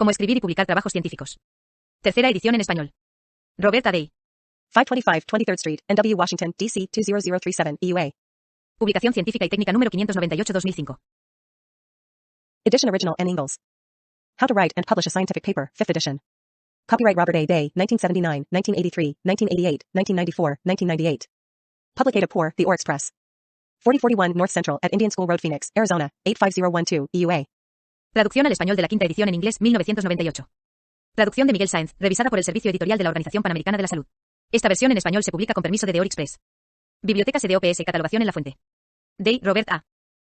Cómo escribir y publicar trabajos científicos. Tercera edición en español. Robert A. Day. 525 23rd Street, NW Washington, D.C. 20037, EUA. Publicación científica y técnica número 598-2005. Edition original and Ingalls. How to write and publish a scientific paper, 5th edition. Copyright Robert A. Day, 1979, 1983, 1988, 1994, 1998. Publicated por The Oryx Press. 4041 North Central at Indian School Road, Phoenix, Arizona, 85012, EUA. Traducción al español de la quinta edición en inglés, 1998. Traducción de Miguel Sáenz, revisada por el Servicio Editorial de la Organización Panamericana de la Salud. Esta versión en español se publica con permiso de The Oryx Press. Biblioteca CDOPS, catalogación en la fuente. Day, Robert A.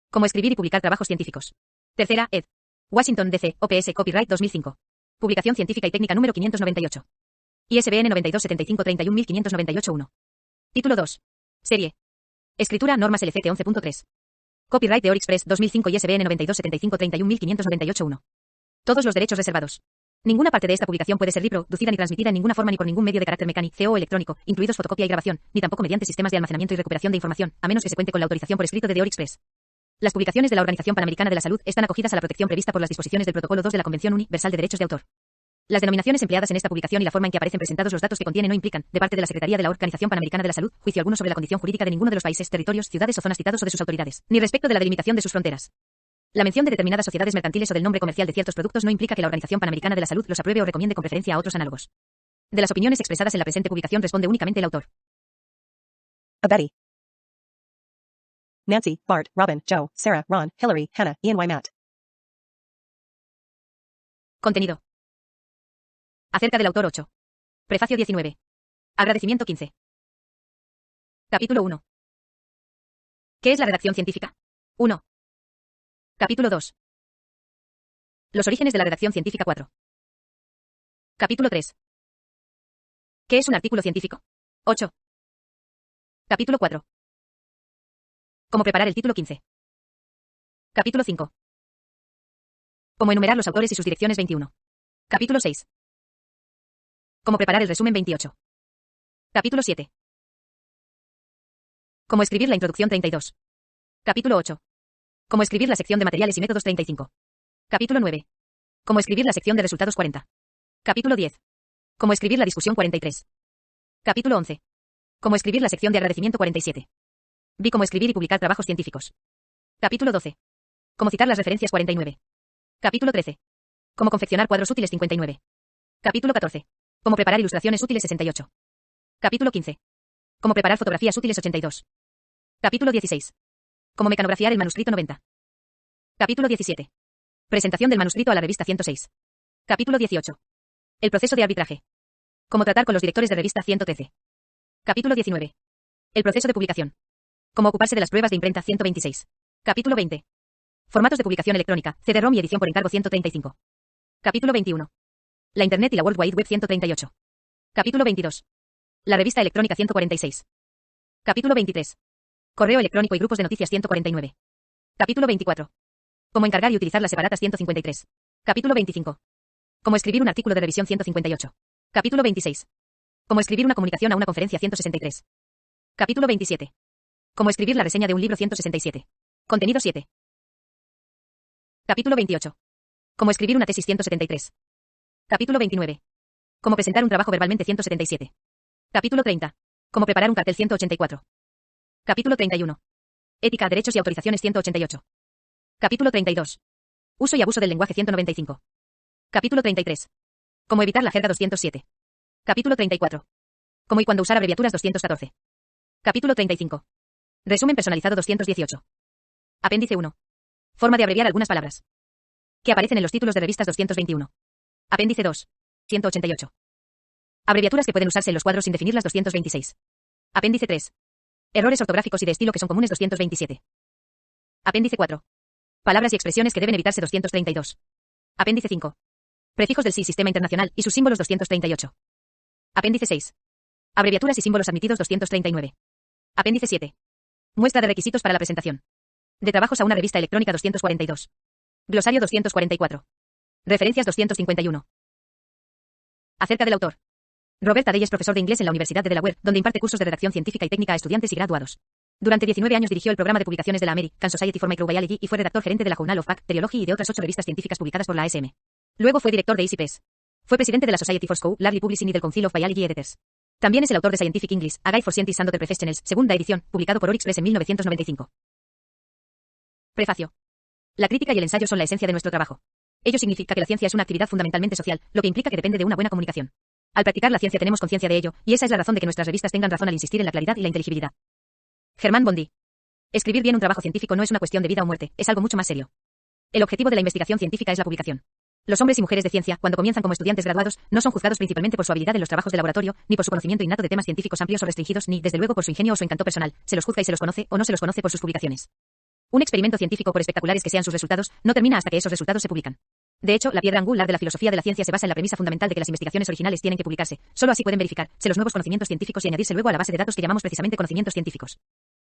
Cómo escribir y publicar trabajos científicos. Tercera, ed. Washington, D.C., OPS, Copyright 2005. Publicación científica y técnica número 598. ISBN 9275315981. Título 2. Serie. Escritura, normas LCT 11.3. Copyright de Oryx Press 2005 ISBN 9275315981. Todos los derechos reservados. Ninguna parte de esta publicación puede ser reproducida ni transmitida en ninguna forma ni por ningún medio de carácter mecánico o electrónico, incluidos fotocopia y grabación, ni tampoco mediante sistemas de almacenamiento y recuperación de información, a menos que se cuente con la autorización por escrito de The Oryx Press. Las publicaciones de la Organización Panamericana de la Salud están acogidas a la protección prevista por las disposiciones del Protocolo 2 de la Convención Universal de Derechos de Autor. Las denominaciones empleadas en esta publicación y la forma en que aparecen presentados los datos que contiene no implican, de parte de la Secretaría de la Organización Panamericana de la Salud, juicio alguno sobre la condición jurídica de ninguno de los países, territorios, ciudades o zonas citados o de sus autoridades, ni respecto de la delimitación de sus fronteras. La mención de determinadas sociedades mercantiles o del nombre comercial de ciertos productos no implica que la Organización Panamericana de la Salud los apruebe o recomiende con preferencia a otros análogos. De las opiniones expresadas en la presente publicación responde únicamente el autor. A Betty. Nancy, Bart, Robin, Joe, Sarah, Ron, Hillary, Hannah, Ian Y. Matt. Contenido. Acerca del autor 8. Prefacio 19. Agradecimiento 15. Capítulo 1. ¿Qué es la redacción científica? 1. Capítulo 2. Los orígenes de la redacción científica 4. Capítulo 3. ¿Qué es un artículo científico? 8. Capítulo 4. Cómo preparar el título 15. Capítulo 5. Cómo enumerar los autores y sus direcciones 21. Capítulo 6. Cómo preparar el resumen 28. Capítulo 7. Cómo escribir la introducción 32. Capítulo 8. Cómo escribir la sección de materiales y métodos 35. Capítulo 9. Cómo escribir la sección de resultados 40. Capítulo 10. Cómo escribir la discusión 43. Capítulo 11. Cómo escribir la sección de agradecimiento 47. Vi cómo escribir y publicar trabajos científicos. Capítulo 12. Cómo citar las referencias 49. Capítulo 13. Cómo confeccionar cuadros útiles 59. Capítulo 14. Cómo preparar ilustraciones útiles 68. Capítulo 15. Cómo preparar fotografías útiles 82. Capítulo 16. Cómo mecanografiar el manuscrito 90. Capítulo 17. Presentación del manuscrito a la revista 106. Capítulo 18. El proceso de arbitraje. Cómo tratar con los directores de revista 113. Capítulo 19. El proceso de publicación. Cómo ocuparse de las pruebas de imprenta 126. Capítulo 20. Formatos de publicación electrónica, CD-ROM y edición por encargo 135. Capítulo 21. La Internet y la World Wide Web 138. Capítulo 22. La revista electrónica 146. Capítulo 23. Correo electrónico y grupos de noticias 149. Capítulo 24. Cómo encargar y utilizar las separatas 153. Capítulo 25. Cómo escribir un artículo de revisión 158. Capítulo 26. Cómo escribir una comunicación a una conferencia 163. Capítulo 27. Cómo escribir la reseña de un libro 167. Contenido 7. Capítulo 28. Cómo escribir una tesis 173. Capítulo 29. Cómo presentar un trabajo verbalmente 177. Capítulo 30. Cómo preparar un cartel 184. Capítulo 31. Ética, derechos y autorizaciones 188. Capítulo 32. Uso y abuso del lenguaje 195. Capítulo 33. Cómo evitar la jerga 207. Capítulo 34. Cómo y cuándo usar abreviaturas 214. Capítulo 35. Resumen personalizado 218. Apéndice 1. Forma de abreviar algunas palabras. Que aparecen en los títulos de revistas 221. Apéndice 2. 188. Abreviaturas que pueden usarse en los cuadros sin definirlas 226. Apéndice 3. Errores ortográficos y de estilo que son comunes 227. Apéndice 4. Palabras y expresiones que deben evitarse 232. Apéndice 5. Prefijos del Sistema Internacional y sus símbolos 238. Apéndice 6. Abreviaturas y símbolos admitidos 239. Apéndice 7. Muestra de requisitos para la presentación. De trabajos a una revista electrónica 242. Glosario 244. Referencias 251. Acerca del autor. Robert A. Day es profesor de inglés en la Universidad de Delaware, donde imparte cursos de redacción científica y técnica a estudiantes y graduados. Durante 19 años dirigió el programa de publicaciones de la American Society for Microbiology y fue redactor gerente de la Journal of Bacteriology y de otras 8 revistas científicas publicadas por la ASM. Luego fue director de Easy Press. Fue presidente de la Society for Scholarly Publishing y del Council of Biology Editors. También es el autor de Scientific English, A Guide for Scientists and Other Professionals, segunda edición, publicado por Oryx Press en 1995. Prefacio. La crítica y el ensayo son la esencia de nuestro trabajo. Ello significa que la ciencia es una actividad fundamentalmente social, lo que implica que depende de una buena comunicación. Al practicar la ciencia tenemos conciencia de ello, y esa es la razón de que nuestras revistas tengan razón al insistir en la claridad y la inteligibilidad. Germán Bondi. Escribir bien un trabajo científico no es una cuestión de vida o muerte, es algo mucho más serio. El objetivo de la investigación científica es la publicación. Los hombres y mujeres de ciencia, cuando comienzan como estudiantes graduados, no son juzgados principalmente por su habilidad en los trabajos de laboratorio, ni por su conocimiento innato de temas científicos amplios o restringidos, ni, desde luego, por su ingenio o su encanto personal. Se los juzga y se los conoce, o no se los conoce por sus publicaciones. Un experimento científico, por espectaculares que sean sus resultados, no termina hasta que esos resultados se publican. De hecho, la piedra angular de la filosofía de la ciencia se basa en la premisa fundamental de que las investigaciones originales tienen que publicarse. Solo así pueden verificarse los nuevos conocimientos científicos y añadirse luego a la base de datos que llamamos precisamente conocimientos científicos.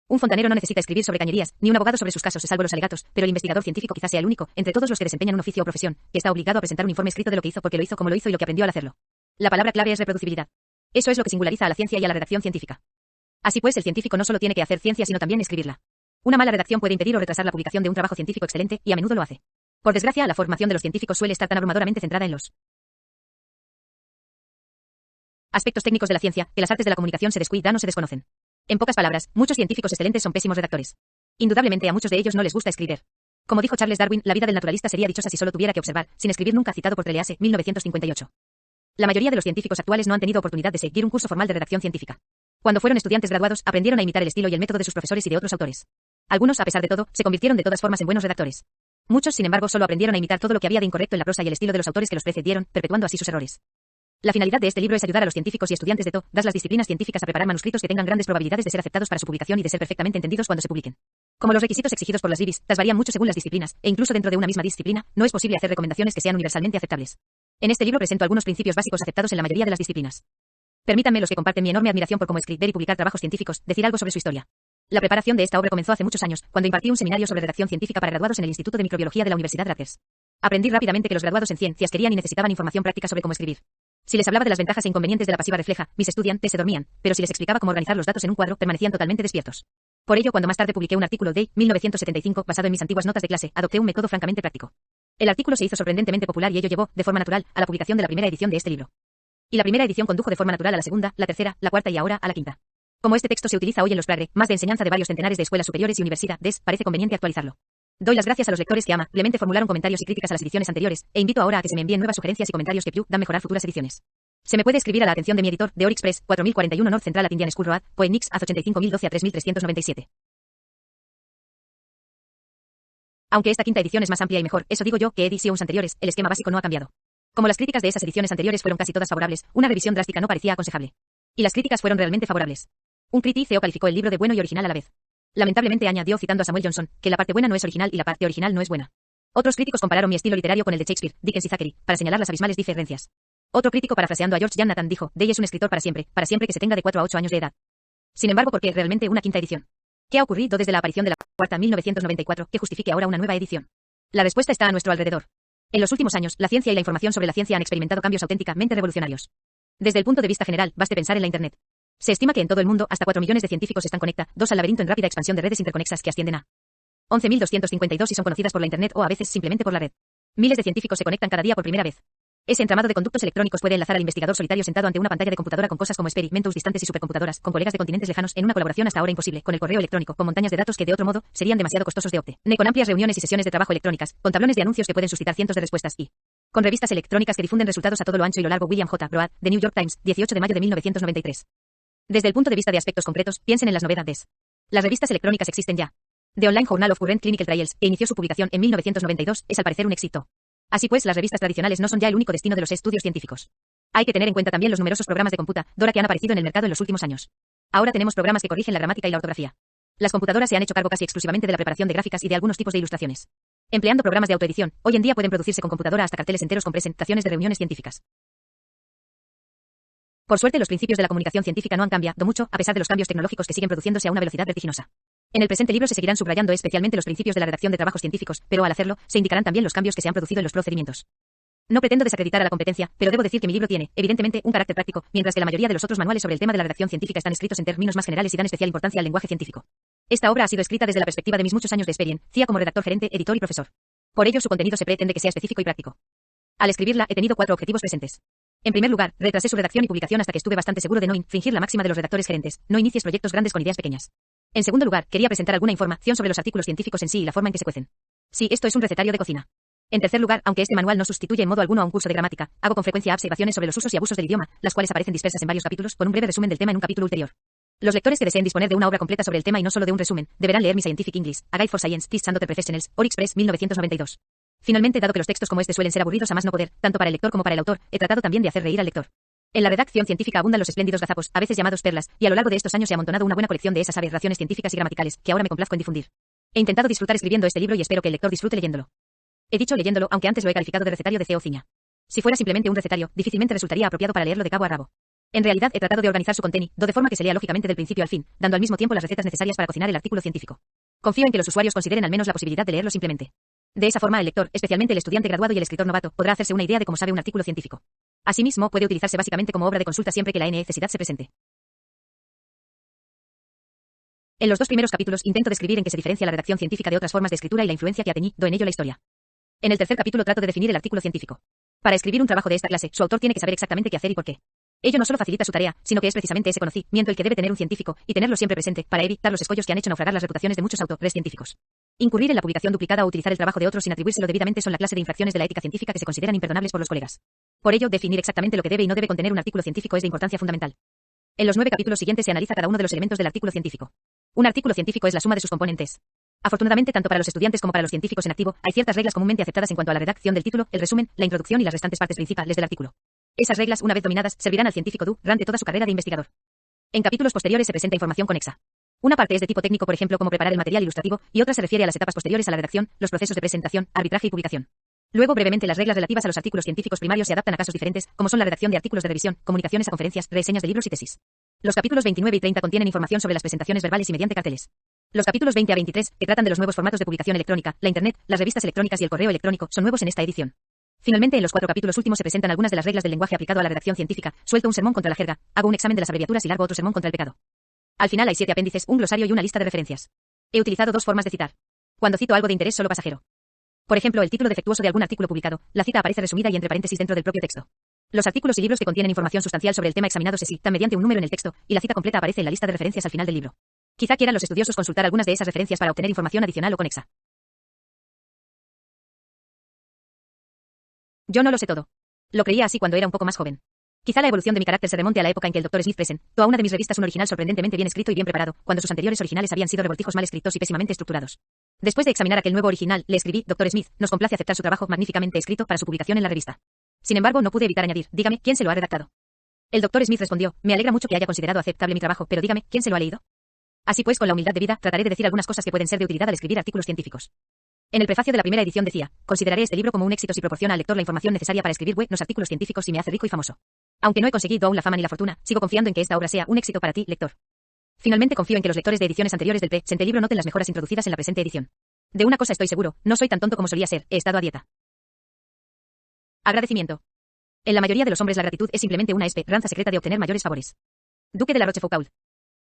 Un fontanero no necesita escribir sobre cañerías, ni un abogado sobre sus casos, salvo los alegatos, pero el investigador científico quizás sea el único, entre todos los que desempeñan un oficio o profesión, que está obligado a presentar un informe escrito de lo que hizo, porque lo hizo, como lo hizo y lo que aprendió al hacerlo. La palabra clave es reproducibilidad. Eso es lo que singulariza a la ciencia y a la redacción científica. Así pues, el científico no solo tiene que hacer ciencia, sino también escribirla. Una mala redacción puede impedir o retrasar la publicación de un trabajo científico excelente, y a menudo lo hace. Por desgracia, la formación de los científicos suele estar tan abrumadoramente centrada en los aspectos técnicos de la ciencia, que las artes de la comunicación se descuidan o se desconocen. En pocas palabras, muchos científicos excelentes son pésimos redactores. Indudablemente a muchos de ellos no les gusta escribir. Como dijo Charles Darwin, la vida del naturalista sería dichosa si solo tuviera que observar, sin escribir nunca, citado por Trelease, 1958. La mayoría de los científicos actuales no han tenido oportunidad de seguir un curso formal de redacción científica. Cuando fueron estudiantes graduados, aprendieron a imitar el estilo y el método de sus profesores y de otros autores. Algunos, a pesar de todo, se convirtieron de todas formas en buenos redactores. Muchos, sin embargo, solo aprendieron a imitar todo lo que había de incorrecto en la prosa y el estilo de los autores que los precedieron, perpetuando así sus errores. La finalidad de este libro es ayudar a los científicos y estudiantes de todas las disciplinas científicas a preparar manuscritos que tengan grandes probabilidades de ser aceptados para su publicación y de ser perfectamente entendidos cuando se publiquen. Como los requisitos exigidos por las revistas varían mucho según las disciplinas, e incluso dentro de una misma disciplina, no es posible hacer recomendaciones que sean universalmente aceptables. En este libro presento algunos principios básicos aceptados en la mayoría de las disciplinas. Permítanme, los que comparten mi enorme admiración por cómo escribir y publicar trabajos científicos, decir algo sobre su historia. La preparación de esta obra comenzó hace muchos años, cuando impartí un seminario sobre redacción científica para graduados en el Instituto de Microbiología de la Universidad Rutgers. Aprendí rápidamente que los graduados en ciencias querían y necesitaban información práctica sobre cómo escribir. Si les hablaba de las ventajas e inconvenientes de la pasiva refleja, mis estudiantes se dormían, pero si les explicaba cómo organizar los datos en un cuadro, permanecían totalmente despiertos. Por ello, cuando más tarde publiqué un artículo de 1975 basado en mis antiguas notas de clase, adopté un método francamente práctico. El artículo se hizo sorprendentemente popular y ello llevó, de forma natural, a la publicación de la primera edición de este libro. Y la primera edición condujo de forma natural a la segunda, la tercera, la cuarta y ahora a la quinta. Como este texto se utiliza hoy en los más de enseñanza de varios centenares de escuelas superiores y universidades, parece conveniente actualizarlo. Doy las gracias a los lectores que amablemente formularon comentarios y críticas a las ediciones anteriores, e invito ahora a que se me envíen nuevas sugerencias y comentarios que puedan mejorar futuras ediciones. Se me puede escribir a la atención de mi editor, de Oryx Press, 4041 North Central at Indian School Road, Phoenix, AZ 85012 a 3397. Aunque esta quinta edición es más amplia y mejor, eso digo yo, que ediciones anteriores, el esquema básico no ha cambiado. Como las críticas de esas ediciones anteriores fueron casi todas favorables, una revisión drástica no parecía aconsejable. Y las críticas fueron realmente favorables. Un crítico calificó el libro de bueno y original a la vez. Lamentablemente añadió, citando a Samuel Johnson, que la parte buena no es original y la parte original no es buena. Otros críticos compararon mi estilo literario con el de Shakespeare, Dickens y Thackeray, para señalar las abismales diferencias. Otro crítico, parafraseando a George Jonathan, dijo, Day es un escritor para siempre que se tenga de 4 a 8 años de edad. Sin embargo, ¿por qué realmente una quinta edición? ¿Qué ha ocurrido desde la aparición de la cuarta en 1994 que justifique ahora una nueva edición? La respuesta está a nuestro alrededor. En los últimos años, la ciencia y la información sobre la ciencia han experimentado cambios auténticamente revolucionarios. Desde el punto de vista general, baste pensar en la Internet. Se estima que en todo el mundo hasta 4 millones de científicos están conectados al laberinto en rápida expansión de redes interconexas que ascienden a 11.252 y son conocidas por la Internet o a veces simplemente por la red. Miles de científicos se conectan cada día por primera vez. Ese entramado de conductos electrónicos puede enlazar al investigador solitario sentado ante una pantalla de computadora con cosas como experimentos distantes y supercomputadoras, con colegas de continentes lejanos, en una colaboración hasta ahora imposible, con el correo electrónico, con montañas de datos que de otro modo serían demasiado costosos de obtener, con amplias reuniones y sesiones de trabajo electrónicas, con tablones de anuncios que pueden suscitar cientos de respuestas y con revistas electrónicas que difunden resultados a todo lo ancho y lo largo. William J. Broad, The New York Times, 18 de mayo de 1993. Desde el punto de vista de aspectos concretos, piensen en las novedades. Las revistas electrónicas existen ya. The Online Journal of Current Clinical Trials, que inició su publicación en 1992, es al parecer un éxito. Así pues, las revistas tradicionales no son ya el único destino de los estudios científicos. Hay que tener en cuenta también los numerosos programas de computadora que han aparecido en el mercado en los últimos años. Ahora tenemos programas que corrigen la gramática y la ortografía. Las computadoras se han hecho cargo casi exclusivamente de la preparación de gráficas y de algunos tipos de ilustraciones. Empleando programas de autoedición, hoy en día pueden producirse con computadora hasta carteles enteros con presentaciones de reuniones científicas. Por suerte, los principios de la comunicación científica no han cambiado mucho, a pesar de los cambios tecnológicos que siguen produciéndose a una velocidad vertiginosa. En el presente libro se seguirán subrayando especialmente los principios de la redacción de trabajos científicos, pero al hacerlo, se indicarán también los cambios que se han producido en los procedimientos. No pretendo desacreditar a la competencia, pero debo decir que mi libro tiene, evidentemente, un carácter práctico, mientras que la mayoría de los otros manuales sobre el tema de la redacción científica están escritos en términos más generales y dan especial importancia al lenguaje científico. Esta obra ha sido escrita desde la perspectiva de mis muchos años de experiencia como redactor gerente, editor y profesor. Por ello, su contenido se pretende que sea específico y práctico. Al escribirla, he tenido 4 objetivos presentes. En primer lugar, retrasé su redacción y publicación hasta que estuve bastante seguro de no infringir la máxima de los redactores gerentes: no inicies proyectos grandes con ideas pequeñas. En segundo lugar, quería presentar alguna información sobre los artículos científicos en sí y la forma en que se cuecen. Sí, esto es un recetario de cocina. En tercer lugar, aunque este manual no sustituye en modo alguno a un curso de gramática, hago con frecuencia observaciones sobre los usos y abusos del idioma, las cuales aparecen dispersas en varios capítulos, con un breve resumen del tema en un capítulo ulterior. Los lectores que deseen disponer de una obra completa sobre el tema y no solo de un resumen, deberán leer mi Scientific English, A Guide for Scientists and Other Professionals, Orix Press, 1992. Finalmente, dado que los textos como este suelen ser aburridos a más no poder, tanto para el lector como para el autor, he tratado también de hacer reír al lector. En la redacción científica abundan los espléndidos gazapos, a veces llamados perlas, y a lo largo de estos años he amontonado una buena colección de esas aberraciones científicas y gramaticales, que ahora me complazco en difundir. He intentado disfrutar escribiendo este libro y espero que el lector disfrute leyéndolo. He dicho leyéndolo, aunque antes lo he calificado de recetario de CEO Ciña. Si fuera simplemente un recetario, difícilmente resultaría apropiado para leerlo de cabo a rabo. En realidad, he tratado de organizar su contenido, de forma que se lea lógicamente del principio al fin, dando al mismo tiempo las recetas necesarias para cocinar el artículo científico. Confío en que los usuarios consideren al menos la posibilidad de leerlo simplemente. De esa forma, el lector, especialmente el estudiante graduado y el escritor novato, podrá hacerse una idea de cómo sabe un artículo científico. Asimismo, puede utilizarse básicamente como obra de consulta siempre que la necesidad se presente. En los 2 primeros capítulos intento describir en qué se diferencia la redacción científica de otras formas de escritura y la influencia que ha tenido en ello la historia. En el tercer capítulo trato de definir el artículo científico. Para escribir un trabajo de esta clase, su autor tiene que saber exactamente qué hacer y por qué. Ello no solo facilita su tarea, sino que es precisamente ese conocimiento el que debe tener un científico, y tenerlo siempre presente, para evitar los escollos que han hecho naufragar las reputaciones de muchos autores científicos. Incurrir en la publicación duplicada o utilizar el trabajo de otros sin atribuírselo debidamente son la clase de infracciones de la ética científica que se consideran imperdonables por los colegas. Por ello, definir exactamente lo que debe y no debe contener un artículo científico es de importancia fundamental. En los 9 capítulos siguientes se analiza cada uno de los elementos del artículo científico. Un artículo científico es la suma de sus componentes. Afortunadamente, tanto para los estudiantes como para los científicos en activo, hay ciertas reglas comúnmente aceptadas en cuanto a la redacción del título, el resumen, la introducción y las restantes partes principales del artículo. Esas reglas, una vez dominadas, servirán al científico durante toda su carrera de investigador. En capítulos posteriores se presenta información conexa. Una parte es de tipo técnico, por ejemplo, cómo preparar el material ilustrativo, y otra se refiere a las etapas posteriores a la redacción, los procesos de presentación, arbitraje y publicación. Luego, brevemente, las reglas relativas a los artículos científicos primarios se adaptan a casos diferentes, como son la redacción de artículos de revisión, comunicaciones a conferencias, reseñas de libros y tesis. Los capítulos 29 y 30 contienen información sobre las presentaciones verbales y mediante carteles. Los capítulos 20 a 23, que tratan de los nuevos formatos de publicación electrónica, la Internet, las revistas electrónicas y el correo electrónico, son nuevos en esta edición. Finalmente, en los 4 capítulos últimos se presentan algunas de las reglas del lenguaje aplicado a la redacción científica, suelto un sermón contra la jerga, hago un examen de las abreviaturas y largo otro sermón contra el pecado. Al final hay 7 apéndices, un glosario y una lista de referencias. He utilizado 2 formas de citar. Cuando cito algo de interés solo pasajero. Por ejemplo, el título defectuoso de algún artículo publicado, la cita aparece resumida y entre paréntesis dentro del propio texto. Los artículos y libros que contienen información sustancial sobre el tema examinado se citan mediante un número en el texto, y la cita completa aparece en la lista de referencias al final del libro. Quizá quieran los estudiosos consultar algunas de esas referencias para obtener información adicional o conexa. Yo no lo sé todo. Lo creía así cuando era un poco más joven. Quizá la evolución de mi carácter se remonte a la época en que el Dr. Smith presentó a una de mis revistas un original sorprendentemente bien escrito y bien preparado, cuando sus anteriores originales habían sido revoltijos mal escritos y pésimamente estructurados. Después de examinar aquel nuevo original, le escribí: Dr. Smith, nos complace aceptar su trabajo magníficamente escrito para su publicación en la revista. Sin embargo, no pude evitar añadir: dígame, ¿quién se lo ha redactado? El Dr. Smith respondió: me alegra mucho que haya considerado aceptable mi trabajo, pero dígame, ¿quién se lo ha leído? Así pues, con la humildad debida, trataré de decir algunas cosas que pueden ser de utilidad al escribir artículos científicos. En el prefacio de la primera edición decía: consideraré este libro como un éxito si proporciona al lector la información necesaria para escribir buenos artículos científicos y me hace rico y famoso. Aunque no he conseguido aún la fama ni la fortuna, sigo confiando en que esta obra sea un éxito para ti, lector. Finalmente confío en que los lectores de ediciones anteriores del presente libro noten las mejoras introducidas en la presente edición. De una cosa estoy seguro, no soy tan tonto como solía ser, he estado a dieta. Agradecimiento. En la mayoría de los hombres la gratitud es simplemente una esperanza secreta de obtener mayores favores. Duque de la Rochefoucauld.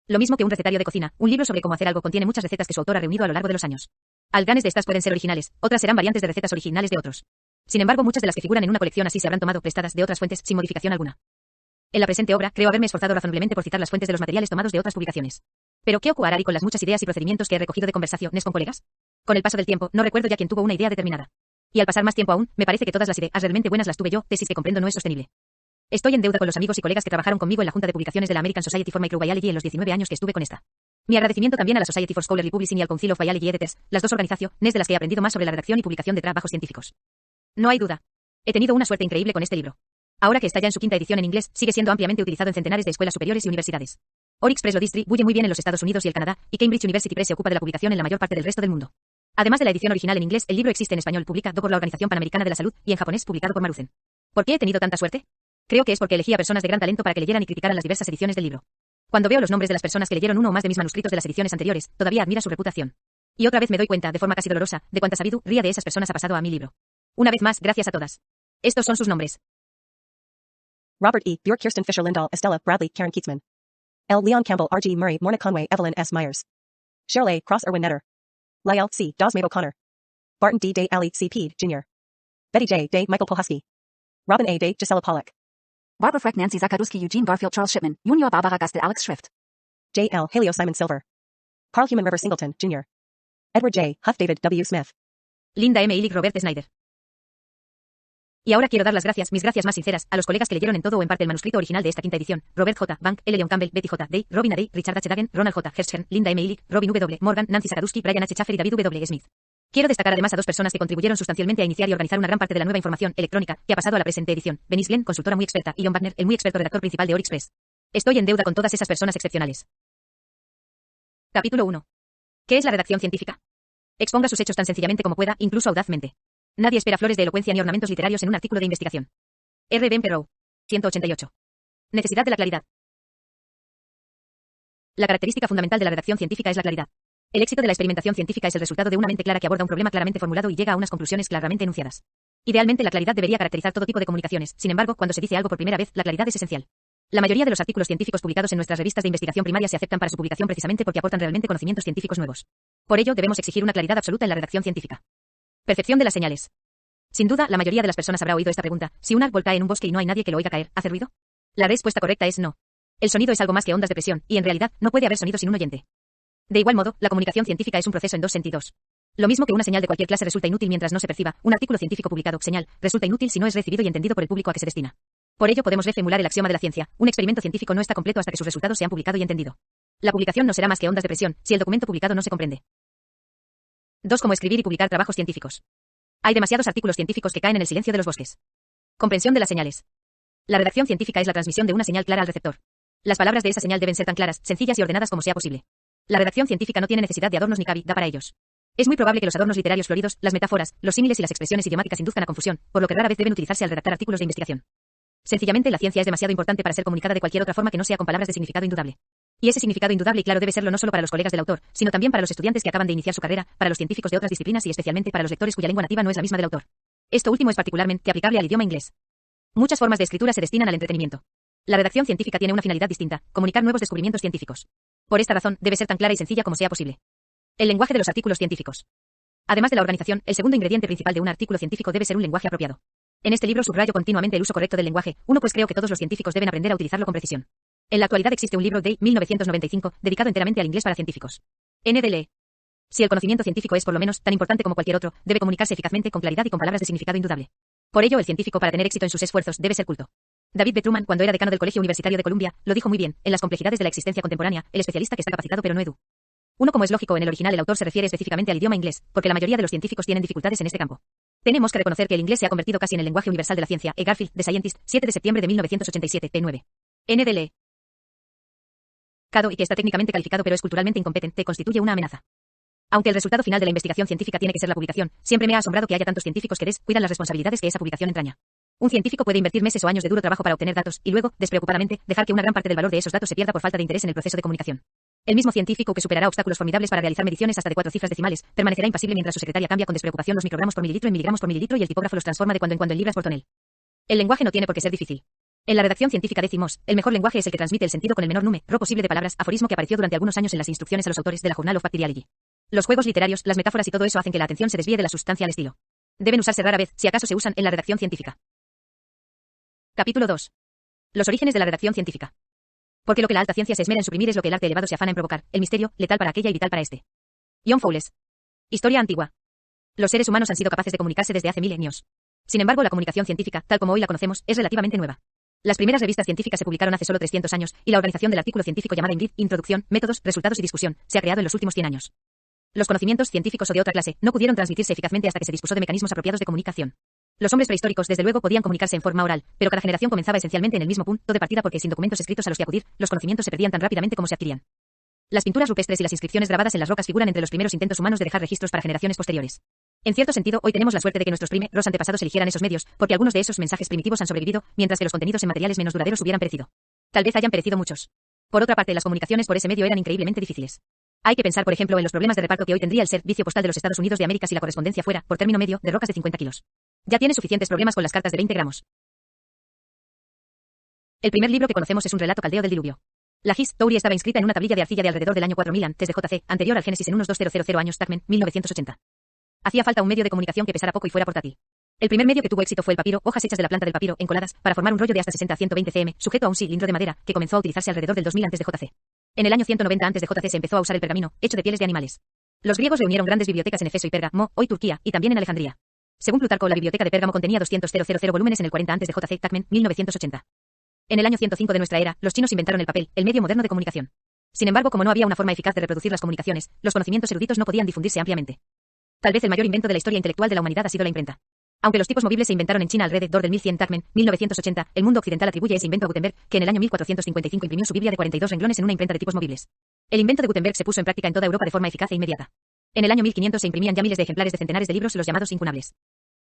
Lo mismo que un recetario de cocina, un libro sobre cómo hacer algo contiene muchas recetas que su autor ha reunido a lo largo de los años. Algunas de estas pueden ser originales, otras serán variantes de recetas originales de otros. Sin embargo, muchas de las que figuran en una colección así se habrán tomado prestadas de otras fuentes sin modificación alguna. En la presente obra, creo haberme esforzado razonablemente por citar las fuentes de los materiales tomados de otras publicaciones. Pero ¿qué ocurrirá con las muchas ideas y procedimientos que he recogido de conversaciones con colegas? Con el paso del tiempo, no recuerdo ya quién tuvo una idea determinada. Y al pasar más tiempo aún, me parece que todas las ideas realmente buenas las tuve yo, tesis que comprendo no es sostenible. Estoy en deuda con los amigos y colegas que trabajaron conmigo en la junta de publicaciones de la American Society for Microbiology en los 19 años que estuve con esta. Mi agradecimiento también a la Society for Scholarly Publishing y al Council of Biology Editors, las dos organizaciones de las que he aprendido más sobre la redacción y publicación de trabajos científicos. No hay duda. He tenido una suerte increíble con este libro. Ahora que está ya en su 5ª edición en inglés, sigue siendo ampliamente utilizado en centenares de escuelas superiores y universidades. Orix Press lo distribuye muy bien en los Estados Unidos y el Canadá, y Cambridge University Press se ocupa de la publicación en la mayor parte del resto del mundo. Además de la edición original en inglés, el libro existe en español, publicado por la Organización Panamericana de la Salud, y en japonés, publicado por Maruzen. ¿Por qué he tenido tanta suerte? Creo que es porque elegí a personas de gran talento para que leyeran y criticaran las diversas ediciones del libro. Cuando veo los nombres de las personas que leyeron uno o más de mis manuscritos de las ediciones anteriores, todavía admira su reputación. Y otra vez me doy cuenta, de forma casi dolorosa, de cuánta sabiduría de esas personas ha pasado a mi libro. Una vez más, gracias a todas. Estos son sus nombres. Robert E. Bjork, Kirsten Fisher, Lindahl, Estella, Bradley, Karen Keatsman. L. Leon Campbell, R. G. Murray, Morna Conway, Evelyn S. Myers. Cheryl A. Cross, Erwin Netter. Lyle C. Dawes Mabe O'Connor. Barton D. Day, Ali C. Peed, Jr. Betty J. Day, Michael Polhusky. Robin A. Day, Gisela Pollak. Barbara Freck, Nancy Zakaruski, Eugene Garfield, Charles Shipman, Junior Barbara Gastel, Alex Schrift. J. L. Haleo, Simon Silver. Carl Human, River Singleton, Jr. Edward J. Huff, David W. Smith. Linda M. Illich, Robert Snyder. Y ahora quiero dar las gracias, mis gracias más sinceras, a los colegas que leyeron en todo o en parte el manuscrito original de esta quinta edición: Robert J. Bank, L. Leon Campbell, Betty J. Day, Robin A. Day, Richard H. Dagen, Ronald J. Herschern, Linda M. Illich, Robin W. Morgan, Nancy Zakaruski, Brian H. Schaffer y David W. Smith. Quiero destacar además a dos personas que contribuyeron sustancialmente a iniciar y organizar una gran parte de la nueva información electrónica que ha pasado a la presente edición: Venice Glenn, consultora muy experta, y John Wagner, el muy experto redactor principal de Orix Press. Estoy en deuda con todas esas personas excepcionales. Capítulo 1. ¿Qué es la redacción científica? Exponga sus hechos tan sencillamente como pueda, incluso audazmente. Nadie espera flores de elocuencia ni ornamentos literarios en un artículo de investigación. R. Ben Perrow. 188. Necesidad de la claridad. La característica fundamental de la redacción científica es la claridad. El éxito de la experimentación científica es el resultado de una mente clara que aborda un problema claramente formulado y llega a unas conclusiones claramente enunciadas. Idealmente, la claridad debería caracterizar todo tipo de comunicaciones. Sin embargo, cuando se dice algo por primera vez, la claridad es esencial. La mayoría de los artículos científicos publicados en nuestras revistas de investigación primaria se aceptan para su publicación precisamente porque aportan realmente conocimientos científicos nuevos. Por ello, debemos exigir una claridad absoluta en la redacción científica. Percepción de las señales. Sin duda, la mayoría de las personas habrá oído esta pregunta: si un árbol cae en un bosque y no hay nadie que lo oiga caer, ¿hace ruido? La respuesta correcta es no. El sonido es algo más que ondas de presión, y en realidad, no puede haber sonido sin un oyente. De igual modo, la comunicación científica es un proceso en dos sentidos. Lo mismo que una señal de cualquier clase resulta inútil mientras no se perciba, un artículo científico publicado, señal, resulta inútil si no es recibido y entendido por el público a que se destina. Por ello podemos reformular el axioma de la ciencia: un experimento científico no está completo hasta que sus resultados sean publicado y entendido. La publicación no será más que ondas de presión si el documento publicado no se comprende. 2. Cómo escribir y publicar trabajos científicos. Hay demasiados artículos científicos que caen en el silencio de los bosques. Comprensión de las señales. La redacción científica es la transmisión de una señal clara al receptor. Las palabras de esa señal deben ser tan claras, sencillas y ordenadas como sea posible. La redacción científica no tiene necesidad de adornos ni cavidad para ellos. Es muy probable que los adornos literarios floridos, las metáforas, los símiles y las expresiones idiomáticas induzcan a confusión, por lo que rara vez deben utilizarse al redactar artículos de investigación. Sencillamente, la ciencia es demasiado importante para ser comunicada de cualquier otra forma que no sea con palabras de significado indudable. Y ese significado indudable y claro debe serlo no solo para los colegas del autor, sino también para los estudiantes que acaban de iniciar su carrera, para los científicos de otras disciplinas y especialmente para los lectores cuya lengua nativa no es la misma del autor. Esto último es particularmente aplicable al idioma inglés. Muchas formas de escritura se destinan al entretenimiento. La redacción científica tiene una finalidad distinta: comunicar nuevos descubrimientos científicos. Por esta razón, debe ser tan clara y sencilla como sea posible. El lenguaje de los artículos científicos. Además de la organización, el segundo ingrediente principal de un artículo científico debe ser un lenguaje apropiado. En este libro subrayo continuamente el uso correcto del lenguaje, pues creo que todos los científicos deben aprender a utilizarlo con precisión. En la actualidad existe un libro de 1995 dedicado enteramente al inglés para científicos. NDLE. Si el conocimiento científico es por lo menos tan importante como cualquier otro, debe comunicarse eficazmente con claridad y con palabras de significado indudable. Por ello, el científico, para tener éxito en sus esfuerzos, debe ser culto. David B. Truman, cuando era decano del Colegio Universitario de Columbia, lo dijo muy bien: en las complejidades de la existencia contemporánea, el especialista que está capacitado pero no edu. Como es lógico, en el original el autor se refiere específicamente al idioma inglés, porque la mayoría de los científicos tienen dificultades en este campo. Tenemos que reconocer que el inglés se ha convertido casi en el lenguaje universal de la ciencia. E. Garfield, The Scientist, 7 de septiembre de 1987, p9. NDLE. Y que está técnicamente calificado pero es culturalmente incompetente, constituye una amenaza. Aunque el resultado final de la investigación científica tiene que ser la publicación, siempre me ha asombrado que haya tantos científicos que descuidan las responsabilidades que esa publicación entraña. Un científico puede invertir meses o años de duro trabajo para obtener datos y luego, despreocupadamente, dejar que una gran parte del valor de esos datos se pierda por falta de interés en el proceso de comunicación. El mismo científico que superará obstáculos formidables para realizar mediciones hasta de 4 cifras decimales, permanecerá impasible mientras su secretaria cambia con despreocupación los microgramos por mililitro en miligramos por mililitro y el tipógrafo los transforma de cuando en cuando en libras por tonel. El lenguaje no tiene por qué ser difícil. En la redacción científica decimos: el mejor lenguaje es el que transmite el sentido con el menor número posible de palabras, aforismo que apareció durante algunos años en las instrucciones a los autores de la Journal of Bacteriology. Los juegos literarios, las metáforas y todo eso hacen que la atención se desvíe de la sustancia al estilo. Deben usarse rara vez, si acaso se usan, en la redacción científica. Capítulo 2. Los orígenes de la redacción científica. Porque lo que la alta ciencia se esmera en suprimir es lo que el arte elevado se afana en provocar: el misterio, letal para aquella y vital para este. John Fowles. Historia antigua. Los seres humanos han sido capaces de comunicarse desde hace milenios. Sin embargo, la comunicación científica, tal como hoy la conocemos, es relativamente nueva. Las primeras revistas científicas se publicaron hace solo 300 años, y la organización del artículo científico llamada INRID, Introducción, Métodos, Resultados y Discusión, se ha creado en los últimos 100 años. Los conocimientos científicos o de otra clase no pudieron transmitirse eficazmente hasta que se dispuso de mecanismos apropiados de comunicación. Los hombres prehistóricos, desde luego, podían comunicarse en forma oral, pero cada generación comenzaba esencialmente en el mismo punto de partida porque sin documentos escritos a los que acudir, los conocimientos se perdían tan rápidamente como se adquirían. Las pinturas rupestres y las inscripciones grabadas en las rocas figuran entre los primeros intentos humanos de dejar registros para generaciones posteriores. En cierto sentido, hoy tenemos la suerte de que nuestros primeros antepasados eligieran esos medios, porque algunos de esos mensajes primitivos han sobrevivido, mientras que los contenidos en materiales menos duraderos hubieran perecido. Tal vez hayan perecido muchos. Por otra parte, las comunicaciones por ese medio eran increíblemente difíciles. Hay que pensar, por ejemplo, en los problemas de reparto que hoy tendría el servicio postal de los Estados Unidos de América si la correspondencia fuera, por término medio, de rocas de 50 kilos. Ya tiene suficientes problemas con las cartas de 20 gramos. El primer libro que conocemos es un relato caldeo del diluvio. La History estaba inscrita en una tablilla de arcilla de alrededor del año 4000 antes de JC, anterior al Génesis en unos 2000 años. Tacman, 1980. Hacía falta un medio de comunicación que pesara poco y fuera portátil. El primer medio que tuvo éxito fue el papiro, hojas hechas de la planta del papiro, encoladas, para formar un rollo de hasta 60 a 120 cm, sujeto a un cilindro de madera, que comenzó a utilizarse alrededor del 2000 a.C. En el año 190 a.C. se empezó a usar el pergamino, hecho de pieles de animales. Los griegos reunieron grandes bibliotecas en Efeso y Pérgamo, hoy Turquía, y también en Alejandría. Según Plutarco, la biblioteca de Pérgamo contenía 200.000 volúmenes en el 40 a.C. Tacmen, 1980. En el año 105 de nuestra era, los chinos inventaron el papel, el medio moderno de comunicación. Sin embargo, como no había una forma eficaz de reproducir las comunicaciones, los conocimientos eruditos no podían difundirse ampliamente. Tal vez el mayor invento de la historia intelectual de la humanidad ha sido la imprenta. Aunque los tipos movibles se inventaron en China alrededor del 1100 Tacmen, 1980, el mundo occidental atribuye ese invento a Gutenberg, que en el año 1455 imprimió su Biblia de 42 renglones en una imprenta de tipos móviles. El invento de Gutenberg se puso en práctica en toda Europa de forma eficaz e inmediata. En el año 1500 se imprimían ya miles de ejemplares de centenares de libros, los llamados incunables.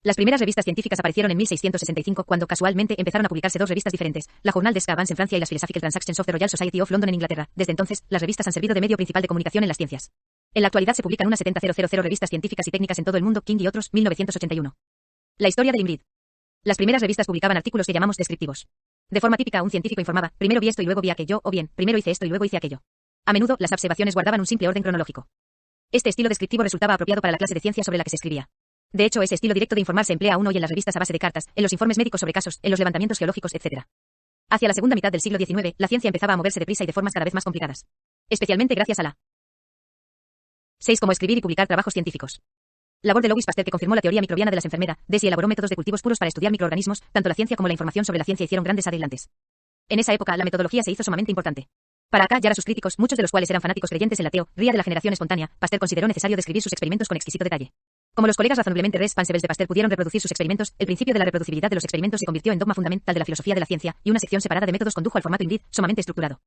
Las primeras revistas científicas aparecieron en 1665, cuando casualmente empezaron a publicarse dos revistas diferentes, la Journal des Avance en Francia y las Philosophical Transactions of the Royal Society of London en Inglaterra. Desde entonces, las revistas han servido de medio principal de comunicación en las ciencias. En la actualidad se publican unas 70.000 revistas científicas y técnicas en todo el mundo. King y otros, 1981. La historia del INRID. Las primeras revistas publicaban artículos que llamamos descriptivos. De forma típica, un científico informaba, primero vi esto y luego vi aquello, o bien, primero hice esto y luego hice aquello. A menudo, las observaciones guardaban un simple orden cronológico. Este estilo descriptivo resultaba apropiado para la clase de ciencia sobre la que se escribía. De hecho, ese estilo directo de informar se emplea aún hoy en las revistas a base de cartas, en los informes médicos sobre casos, en los levantamientos geológicos, etc. Hacia la segunda mitad del siglo XIX, la ciencia empezaba a moverse deprisa y de formas cada vez más complicadas. Especialmente gracias a la 6. Cómo escribir y publicar trabajos científicos. Labor de Louis Pasteur, que confirmó la teoría microbiana de las enfermedades y elaboró métodos de cultivos puros para estudiar microorganismos. Tanto la ciencia como la información sobre la ciencia hicieron grandes adelantes. En esa época, la metodología se hizo sumamente importante. Para acallar a sus críticos, muchos de los cuales eran fanáticos creyentes en la teoría de la generación espontánea, Pasteur consideró necesario describir sus experimentos con exquisito detalle. Como los colegas razonablemente responsables de Pasteur pudieron reproducir sus experimentos, el principio de la reproducibilidad de los experimentos se convirtió en dogma fundamental de la filosofía de la ciencia, y una sección separada de métodos condujo al formato INRID, sumamente estructurado.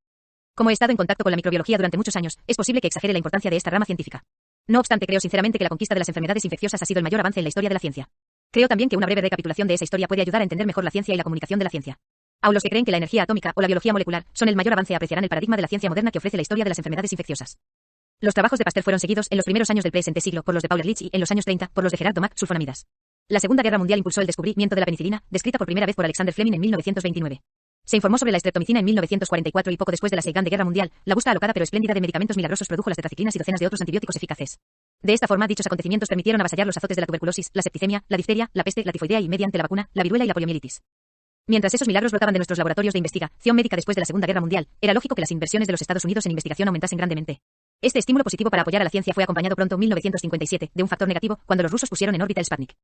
Como he estado en contacto con la microbiología durante muchos años, es posible que exagere la importancia de esta rama científica. No obstante, creo sinceramente que la conquista de las enfermedades infecciosas ha sido el mayor avance en la historia de la ciencia. Creo también que una breve recapitulación de esa historia puede ayudar a entender mejor la ciencia y la comunicación de la ciencia. Aun los que creen que la energía atómica o la biología molecular son el mayor avance apreciarán el paradigma de la ciencia moderna que ofrece la historia de las enfermedades infecciosas. Los trabajos de Pasteur fueron seguidos en los primeros años del presente siglo por los de Paul Ehrlich y en los años 30 por los de Gerard Domac, sulfonamidas. La Segunda Guerra Mundial impulsó el descubrimiento de la penicilina, descrita por primera vez por Alexander Fleming en 1929. Se informó sobre la estreptomicina en 1944 y poco después de la Segunda Guerra Mundial, la búsqueda alocada pero espléndida de medicamentos milagrosos produjo las tetraciclinas y docenas de otros antibióticos eficaces. De esta forma, dichos acontecimientos permitieron avasallar los azotes de la tuberculosis, la septicemia, la difteria, la peste, la tifoidea y, mediante la vacuna, la viruela y la poliomielitis. Mientras esos milagros brotaban de nuestros laboratorios de investigación médica después de la Segunda Guerra Mundial, era lógico que las inversiones de los Estados Unidos en investigación aumentasen grandemente. Este estímulo positivo para apoyar a la ciencia fue acompañado pronto, 1957, de un factor negativo, cuando los rusos pusieron en órbita el Sputnik.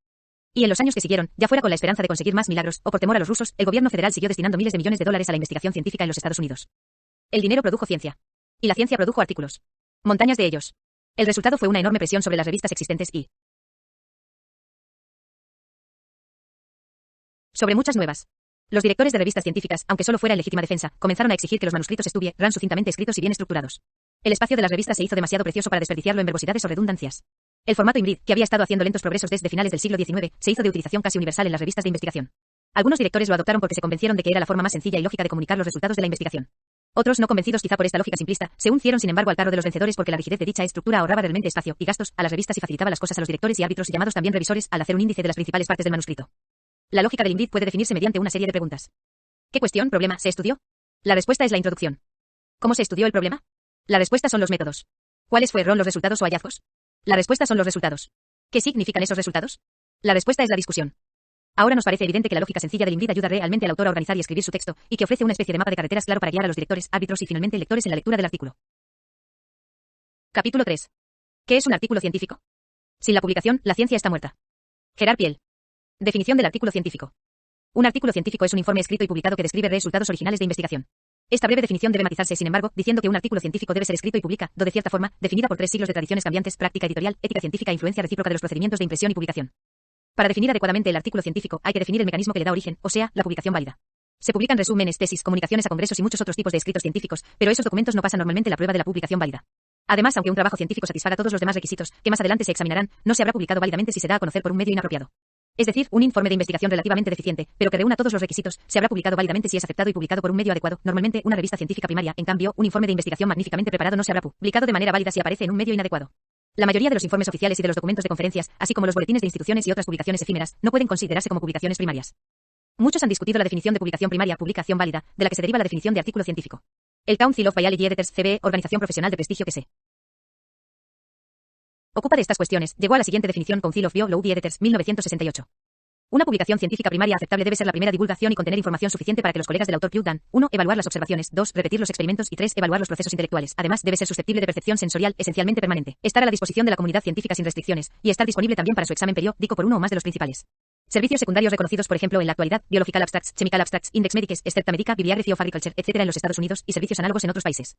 Y en los años que siguieron, ya fuera con la esperanza de conseguir más milagros, o por temor a los rusos, el gobierno federal siguió destinando miles de millones de dólares a la investigación científica en los Estados Unidos. El dinero produjo ciencia. Y la ciencia produjo artículos. Montañas de ellos. El resultado fue una enorme presión sobre las revistas existentes y sobre muchas nuevas. Los directores de revistas científicas, aunque solo fuera en legítima defensa, comenzaron a exigir que los manuscritos estuvieran sucintamente escritos y bien estructurados. El espacio de las revistas se hizo demasiado precioso para desperdiciarlo en verbosidades o redundancias. El formato INRID, que había estado haciendo lentos progresos desde finales del siglo XIX, se hizo de utilización casi universal en las revistas de investigación. Algunos directores lo adoptaron porque se convencieron de que era la forma más sencilla y lógica de comunicar los resultados de la investigación. Otros, no convencidos quizá por esta lógica simplista, se uncieron sin embargo al carro de los vencedores porque la rigidez de dicha estructura ahorraba realmente espacio y gastos a las revistas y facilitaba las cosas a los directores y árbitros, llamados también revisores, al hacer un índice de las principales partes del manuscrito. La lógica del INRID puede definirse mediante una serie de preguntas. ¿Qué cuestión, problema, se estudió? La respuesta es la introducción. ¿Cómo se estudió el problema? La respuesta son los métodos. ¿Cuáles fueron los resultados o hallazgos? La respuesta son los resultados. ¿Qué significan esos resultados? La respuesta es la discusión. Ahora nos parece evidente que la lógica sencilla del INRID ayuda realmente al autor a organizar y escribir su texto, y que ofrece una especie de mapa de carreteras claro para guiar a los directores, árbitros y finalmente lectores en la lectura del artículo. Capítulo 3. ¿Qué es un artículo científico? Sin la publicación, la ciencia está muerta. Gerard Piel. Definición del artículo científico. Un artículo científico es un informe escrito y publicado que describe resultados originales de investigación. Esta breve definición debe matizarse, sin embargo, diciendo que un artículo científico debe ser escrito y publicado de cierta forma, definida por 3 siglos de tradiciones cambiantes, práctica editorial, ética científica e influencia recíproca de los procedimientos de impresión y publicación. Para definir adecuadamente el artículo científico, hay que definir el mecanismo que le da origen, o sea, la publicación válida. Se publican resúmenes, tesis, comunicaciones a congresos y muchos otros tipos de escritos científicos, pero esos documentos no pasan normalmente la prueba de la publicación válida. Además, aunque un trabajo científico satisfaga todos los demás requisitos, que más adelante se examinarán, no se habrá publicado válidamente si se da a conocer por un medio inapropiado. Es decir, un informe de investigación relativamente deficiente, pero que reúna todos los requisitos, se habrá publicado válidamente si es aceptado y publicado por un medio adecuado, normalmente una revista científica primaria. En cambio, un informe de investigación magníficamente preparado no se habrá publicado de manera válida si aparece en un medio inadecuado. La mayoría de los informes oficiales y de los documentos de conferencias, así como los boletines de instituciones y otras publicaciones efímeras, no pueden considerarse como publicaciones primarias. Muchos han discutido la definición de publicación primaria, publicación válida, de la que se deriva la definición de artículo científico. El Council of Biology Editors, CBE, organización profesional de prestigio que se ocupa de estas cuestiones, llegó a la siguiente definición: Council of Biology Editors, 1968. Una publicación científica primaria aceptable debe ser la primera divulgación y contener información suficiente para que los colegas del autor puedan 1. Evaluar las observaciones, 2. Repetir los experimentos y 3. Evaluar los procesos intelectuales. Además, debe ser susceptible de percepción sensorial, esencialmente permanente. Estar a la disposición de la comunidad científica sin restricciones, y estar disponible también para su examen periódico por uno o más de los principales servicios secundarios reconocidos, por ejemplo, en la actualidad: Biological Abstracts, Chemical Abstracts, Index Medicis, Excerpta Medica, Bibliography of Agriculture, etc. en los Estados Unidos, y servicios análogos en otros países.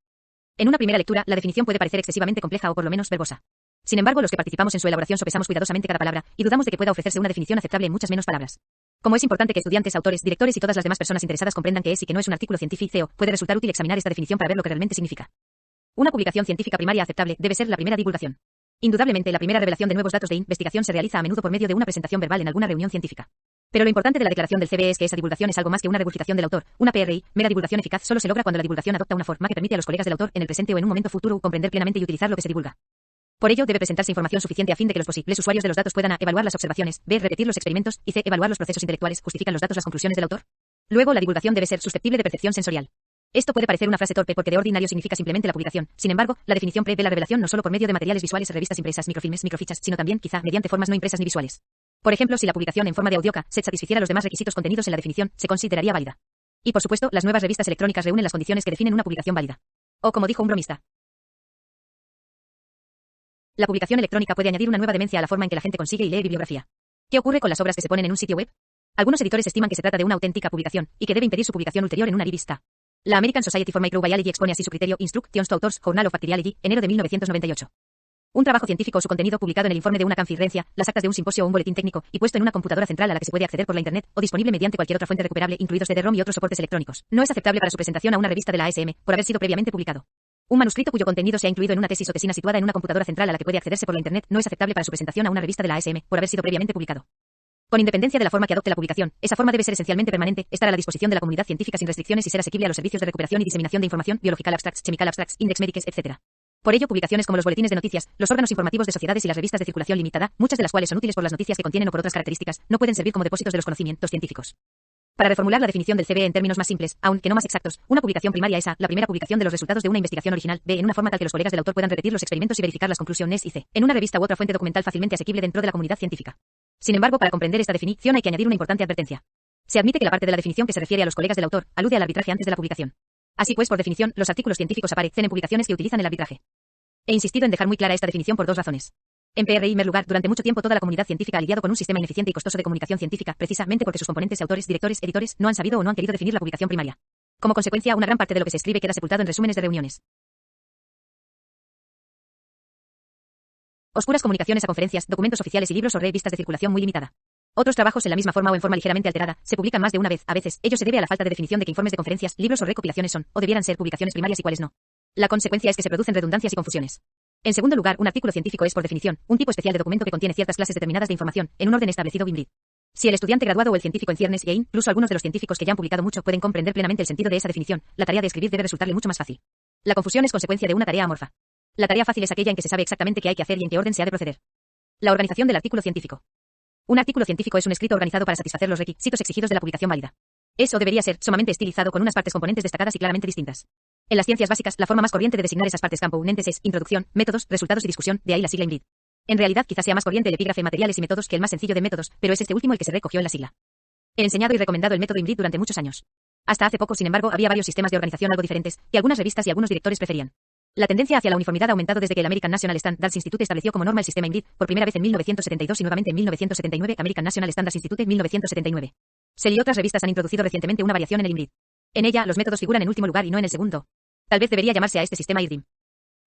En una primera lectura, la definición puede parecer excesivamente compleja o por lo menos verbosa. Sin embargo, los que participamos en su elaboración sopesamos cuidadosamente cada palabra, y dudamos de que pueda ofrecerse una definición aceptable en muchas menos palabras. Como es importante que estudiantes, autores, directores y todas las demás personas interesadas comprendan qué es y qué no es un artículo científico, puede resultar útil examinar esta definición para ver lo que realmente significa. Una publicación científica primaria aceptable debe ser la primera divulgación. Indudablemente, la primera revelación de nuevos datos de investigación se realiza a menudo por medio de una presentación verbal en alguna reunión científica. Pero lo importante de la declaración del CBE es que esa divulgación es algo más que una regurgitación del autor. Una PRI, mera divulgación eficaz, solo se logra cuando la divulgación adopta una forma que permite a los colegas del autor, en el presente o en un momento futuro, comprender plenamente y utilizar lo que se divulga. Por ello, debe presentarse información suficiente a fin de que los posibles usuarios de los datos puedan a. Evaluar las observaciones, b. Repetir los experimentos, y c. Evaluar los procesos intelectuales. ¿Justifican los datos las conclusiones del autor? Luego, la divulgación debe ser susceptible de percepción sensorial. Esto puede parecer una frase torpe porque de ordinario significa simplemente la publicación. Sin embargo, la definición prevé la revelación no solo por medio de materiales visuales, revistas impresas, microfilmes, microfichas, sino también, quizá, mediante formas no impresas ni visuales. Por ejemplo, si la publicación en forma de audiocassette satisficiera los demás requisitos contenidos en la definición, se consideraría válida. Y por supuesto, las nuevas revistas electrónicas reúnen las condiciones que definen una publicación válida. O como dijo un bromista: la publicación electrónica puede añadir una nueva demencia a la forma en que la gente consigue y lee bibliografía. ¿Qué ocurre con las obras que se ponen en un sitio web? Algunos editores estiman que se trata de una auténtica publicación, y que debe impedir su publicación ulterior en una revista. La American Society for Microbiology expone así su criterio: Instructions to Authors, Journal of Bacteriology, enero de 1998. Un trabajo científico o su contenido publicado en el informe de una conferencia, las actas de un simposio o un boletín técnico, y puesto en una computadora central a la que se puede acceder por la internet, o disponible mediante cualquier otra fuente recuperable, incluidos CD-ROM y otros soportes electrónicos. No es aceptable para su presentación a una revista de la ASM, por haber sido previamente publicado. Un manuscrito cuyo contenido se ha incluido en una tesis o tesina situada en una computadora central a la que puede accederse por la internet, no es aceptable para su presentación a una revista de la ASM, por haber sido previamente publicado. Con independencia de la forma que adopte la publicación, esa forma debe ser esencialmente permanente, estar a la disposición de la comunidad científica sin restricciones y ser asequible a los servicios de recuperación y diseminación de información, Biological Abstracts, Chemical Abstracts, Index Medicis, etc. Por ello, publicaciones como los boletines de noticias, los órganos informativos de sociedades y las revistas de circulación limitada, muchas de las cuales son útiles por las noticias que contienen o por otras características, no pueden servir como depósitos de los conocimientos científicos. Para reformular la definición del CBE en términos más simples, aunque no más exactos, una publicación primaria es a. La primera publicación de los resultados de una investigación original, b. En una forma tal que los colegas del autor puedan repetir los experimentos y verificar las conclusiones, y c. En una revista u otra fuente documental fácilmente asequible dentro de la comunidad científica. Sin embargo, para comprender esta definición hay que añadir una importante advertencia. Se admite que la parte de la definición que se refiere a los colegas del autor alude al arbitraje antes de la publicación. Así pues, por definición, los artículos científicos aparecen en publicaciones que utilizan el arbitraje. He insistido en dejar muy clara esta definición por dos razones. En primer lugar, durante mucho tiempo toda la comunidad científica ha lidiado con un sistema ineficiente y costoso de comunicación científica, precisamente porque sus componentes, autores, directores, editores, no han sabido o no han querido definir la publicación primaria. Como consecuencia, una gran parte de lo que se escribe queda sepultado en resúmenes de reuniones. Oscuras comunicaciones a conferencias, documentos oficiales y libros o revistas de circulación muy limitada. Otros trabajos en la misma forma o en forma ligeramente alterada se publican más de una vez. A veces, ello se debe a la falta de definición de qué informes de conferencias, libros o recopilaciones son, o debieran ser publicaciones primarias y cuáles no. La consecuencia es que se producen redundancias y confusiones. En segundo lugar, un artículo científico es, por definición, un tipo especial de documento que contiene ciertas clases determinadas de información, en un orden establecido BIMLID. Si el estudiante graduado o el científico en ciernes e incluso algunos de los científicos que ya han publicado mucho pueden comprender plenamente el sentido de esa definición, la tarea de escribir debe resultarle mucho más fácil. La confusión es consecuencia de una tarea amorfa. La tarea fácil es aquella en que se sabe exactamente qué hay que hacer y en qué orden se ha de proceder. La organización del artículo científico. Un artículo científico es un escrito organizado para satisfacer los requisitos exigidos de la publicación válida. Eso debería ser sumamente estilizado con unas partes componentes destacadas y claramente distintas. En las ciencias básicas, la forma más corriente de designar esas partes componentes es introducción, métodos, resultados y discusión, de ahí la sigla IMRID. En realidad, quizás sea más corriente el epígrafe materiales y métodos que el más sencillo de métodos, pero es este último el que se recogió en la sigla. He enseñado y recomendado el método IMRID durante muchos años. Hasta hace poco, sin embargo, había varios sistemas de organización algo diferentes, que algunas revistas y algunos directores preferían. La tendencia hacia la uniformidad ha aumentado desde que el American National Standards Institute estableció como norma el sistema IMRID, por primera vez en 1972 y nuevamente en 1979, American National Standards Institute, 1979. SEL y otras revistas han introducido recientemente una variación en el IMRID. En ella, los métodos figuran en último lugar y no en el segundo. Tal vez debería llamarse a este sistema IRDIM.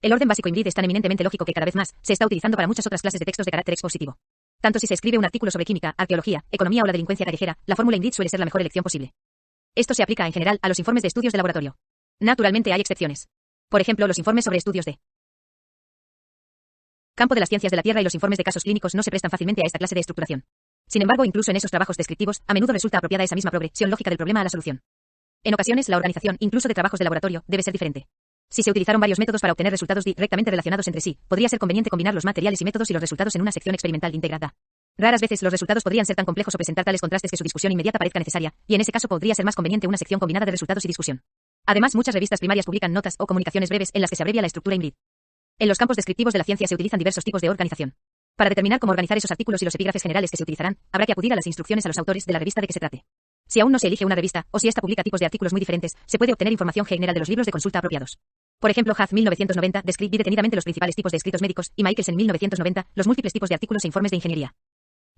El orden básico IMRID es tan eminentemente lógico que cada vez más se está utilizando para muchas otras clases de textos de carácter expositivo. Tanto si se escribe un artículo sobre química, arqueología, economía o la delincuencia callejera, la fórmula IMRID suele ser la mejor elección posible. Esto se aplica en general a los informes de estudios de laboratorio. Naturalmente hay excepciones. Por ejemplo, los informes sobre estudios de campo de las ciencias de la Tierra y los informes de casos clínicos no se prestan fácilmente a esta clase de estructuración. Sin embargo, incluso en esos trabajos descriptivos, a menudo resulta apropiada esa misma progresión lógica del problema a la solución. En ocasiones, la organización, incluso de trabajos de laboratorio, debe ser diferente. Si se utilizaron varios métodos para obtener resultados directamente relacionados entre sí, podría ser conveniente combinar los materiales y métodos y los resultados en una sección experimental integrada. Raras veces los resultados podrían ser tan complejos o presentar tales contrastes que su discusión inmediata parezca necesaria, y en ese caso podría ser más conveniente una sección combinada de resultados y discusión. Además, muchas revistas primarias publican notas o comunicaciones breves en las que se abrevia la estructura IMRID. En los campos descriptivos de la ciencia se utilizan diversos tipos de organización. Para determinar cómo organizar esos artículos y los epígrafes generales que se utilizarán, habrá que acudir a las instrucciones a los autores de la revista de que se trate. Si aún no se elige una revista, o si esta publica tipos de artículos muy diferentes, se puede obtener información general de los libros de consulta apropiados. Por ejemplo, Hath 1990 describe detenidamente los principales tipos de escritos médicos y Michaels en 1990 los múltiples tipos de artículos e informes de ingeniería.